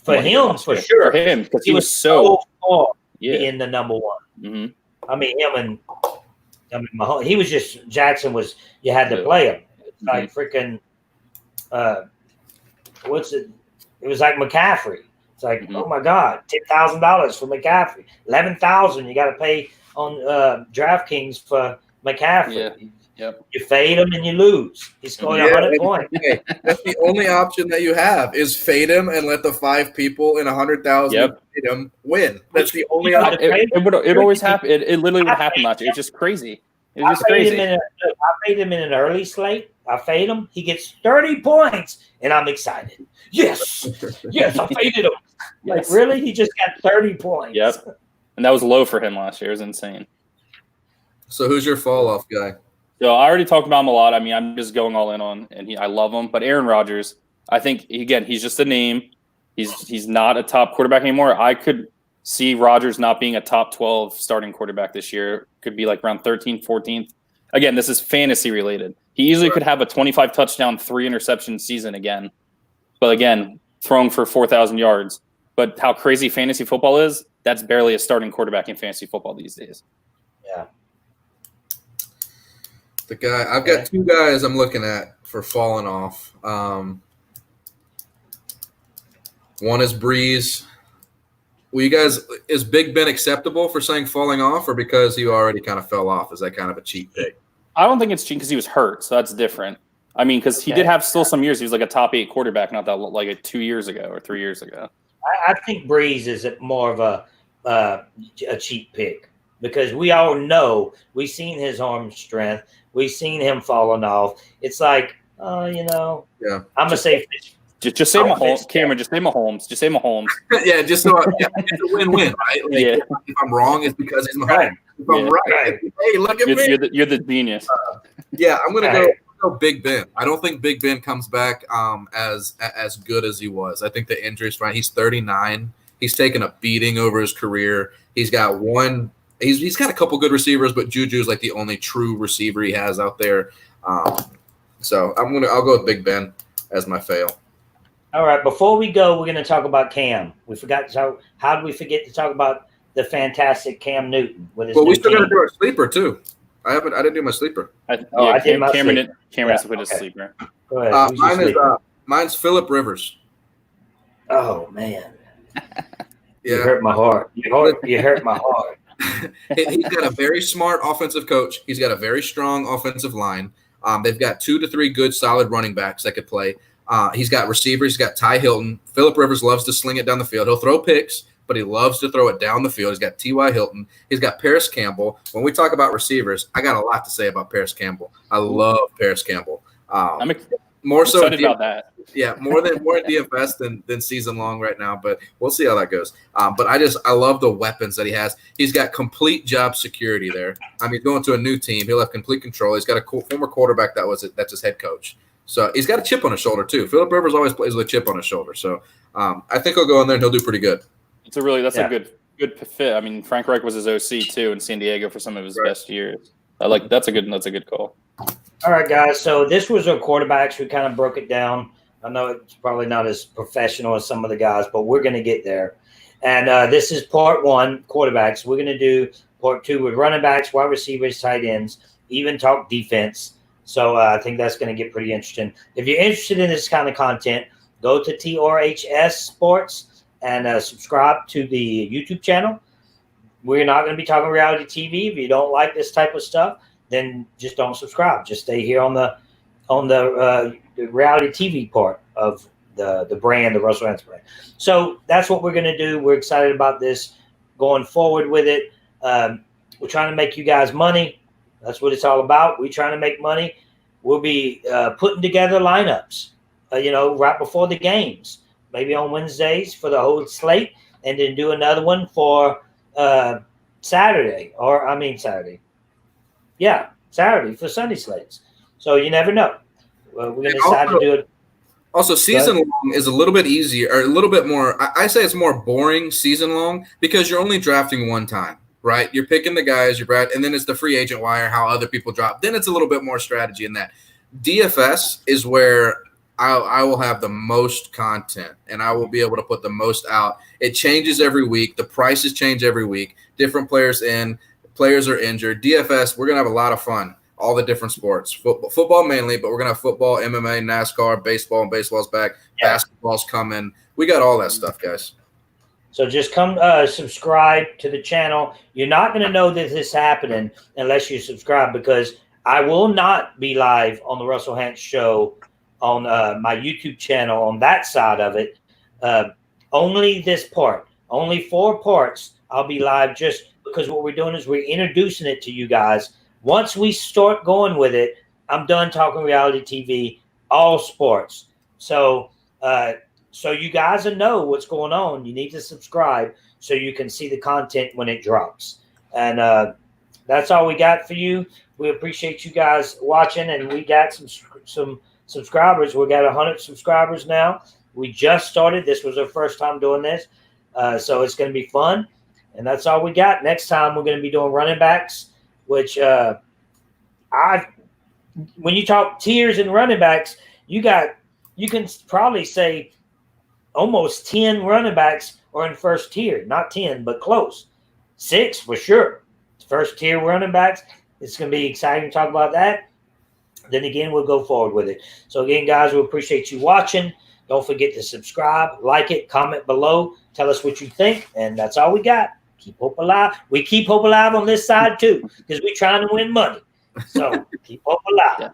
For him, for sure. For him, because he was so far being the number one. Mm-hmm. I mean, Mahomes, he was just Jackson was. You had to play him. It's like freaking. What's it? It was like McCaffrey. It's like, oh my God, $10,000 for McCaffrey, $11,000 you got to pay on DraftKings for McCaffrey. Yeah. Yep. You fade him and you lose. He scored 100 points. Hey, that's the only option that you have is fade him and let the 5 people in 100,000 fade him win. That's the only option. It always happened. It literally would happen last year. It's just crazy. It's just crazy. I fade him in an early slate. I fade him. He gets 30 points, and I'm excited. Yes, I faded him. Like, really? He just got 30 points. Yep. And that was low for him last year. It was insane. So who's your fall-off guy? So I already talked about him a lot. I mean, I'm just going all in on, and I love him. But Aaron Rodgers, I think, again, he's just a name. He's not a top quarterback anymore. I could see Rodgers not being a top 12 starting quarterback this year. Could be like around 13th, 14th. Again, this is fantasy related. He easily could have a 25 touchdown, 3 interception season again. But again, throwing for 4,000 yards. But how crazy fantasy football is, that's barely a starting quarterback in fantasy football these days. Yeah. I've got 2 guys I'm looking at for falling off. One is Breeze. Well, you guys, is Big Ben acceptable for saying falling off, or because he already kind of fell off? Is that kind of a cheap pick? I don't think it's cheap because he was hurt, so that's different. I mean, because he did have still some years. He was like a top 8 quarterback, not that like 2 years ago or 3 years ago. I think Breeze is more of a cheap pick because we all know we've seen his arm strength. We've seen him falling off. It's like, I'm gonna say just say Mahomes, Cameron. Just say Mahomes. Just say Mahomes. Yeah, just so it's a win-win, right? Like, if I'm wrong, it's because he's Mahomes. If I'm right, hey, look at me. You're the genius. I'm gonna go Big Ben. I don't think Big Ben comes back as good as he was. I think the injury's fine. He's 39. He's taken a beating over his career. He's got one. He's got a couple good receivers, but Juju's like the only true receiver he has out there. So I'll go with Big Ben as my fail. All right. Before we go, we're going to talk about Cam. We forgot. So how did we forget to talk about the fantastic Cam Newton with his? Well, we still got to do our sleeper too. I didn't do my sleeper. I did my sleeper. Cameron has to put his sleeper. Go ahead. Mine's Phillip Rivers. Oh man. You hurt my heart. You hurt my heart. He's got a very smart offensive coach. He's got a very strong offensive line. They've got 2 to 3 good, solid running backs that could play. He's got receivers. He's got Ty Hilton. Phillip Rivers loves to sling it down the field. He'll throw picks, but he loves to throw it down the field. He's got T.Y. Hilton. He's got Paris Campbell. When we talk about receivers, I got a lot to say about Paris Campbell. I love Paris Campbell. I'm more so excited about that. Yeah, more in DFS than season long right now, but we'll see how that goes. But I love the weapons that he has. He's got complete job security there. I mean, going to a new team, he'll have complete control. He's got a former quarterback that's his head coach. So he's got a chip on his shoulder too. Phillip Rivers always plays with a chip on his shoulder. So I think he'll go in there and he'll do pretty good. That's a good fit. I mean, Frank Reich was his OC too in San Diego for some of his best years. That's a good call. All right, guys. So this was our quarterbacks. We kind of broke it down. I know it's probably not as professional as some of the guys, but we're going to get there. And this is part 1, quarterbacks. We're going to do part 2 with running backs, wide receivers, tight ends, even talk defense. So I think that's going to get pretty interesting. If you're interested in this kind of content, go to TRHS Sports and subscribe to the YouTube channel. We're not going to be talking reality TV. If you don't like this type of stuff, then just don't subscribe. Just stay here on the reality TV part of the brand, the Russell HANTZ brand. So that's what we're going to do. We're excited about this going forward with it. We're trying to make you guys money. That's what it's all about. We're trying to make money. We'll be putting together lineups, right before the games, maybe on Wednesdays for the whole slate, and then do another one for Saturday. Yeah, Saturday for Sunday slates. So you never know. We're going to decide to do it. Also, season long is a little bit easier, or a little bit more. I say it's more boring season long because you're only drafting one time, right? You're picking the guys, and then it's the free agent wire, how other people drop. Then it's a little bit more strategy in that. DFS is where I will have the most content, and I will be able to put the most out. It changes every week. The prices change every week. Different players players are injured. DFS, we're going to have a lot of fun. All the different sports, football mainly, but we're going to have football, MMA, NASCAR, baseball, and baseball's back. Yeah. Basketball's coming. We got all that stuff, guys. So just come subscribe to the channel. You're not going to know that this is happening unless you subscribe, because I will not be live on the Russell HANTZ show on my YouTube channel on that side of it. Only this part. Only 4 parts I'll be live, just because what we're doing is we're introducing it to you guys. Once we start going with it, I'm done talking reality TV, all sports. So so you guys will know what's going on. You need to subscribe so you can see the content when it drops. And that's all we got for you. We appreciate you guys watching, and we got some subscribers. We got 100 subscribers now. We just started. This was our first time doing this. So it's going to be fun. And that's all we got. Next time we're going to be doing running backs, which when you talk tiers and running backs, you can probably say almost 10 running backs are in first tier. Not 10, but close. 6 for sure. First tier running backs. It's going to be exciting to talk about that. Then again, we'll go forward with it. So again, guys, we appreciate you watching. Don't forget to subscribe, like it, comment below. Tell us what you think. And that's all we got. Keep hope alive. We keep hope alive on this side too, because we're trying to win money. So keep hope alive.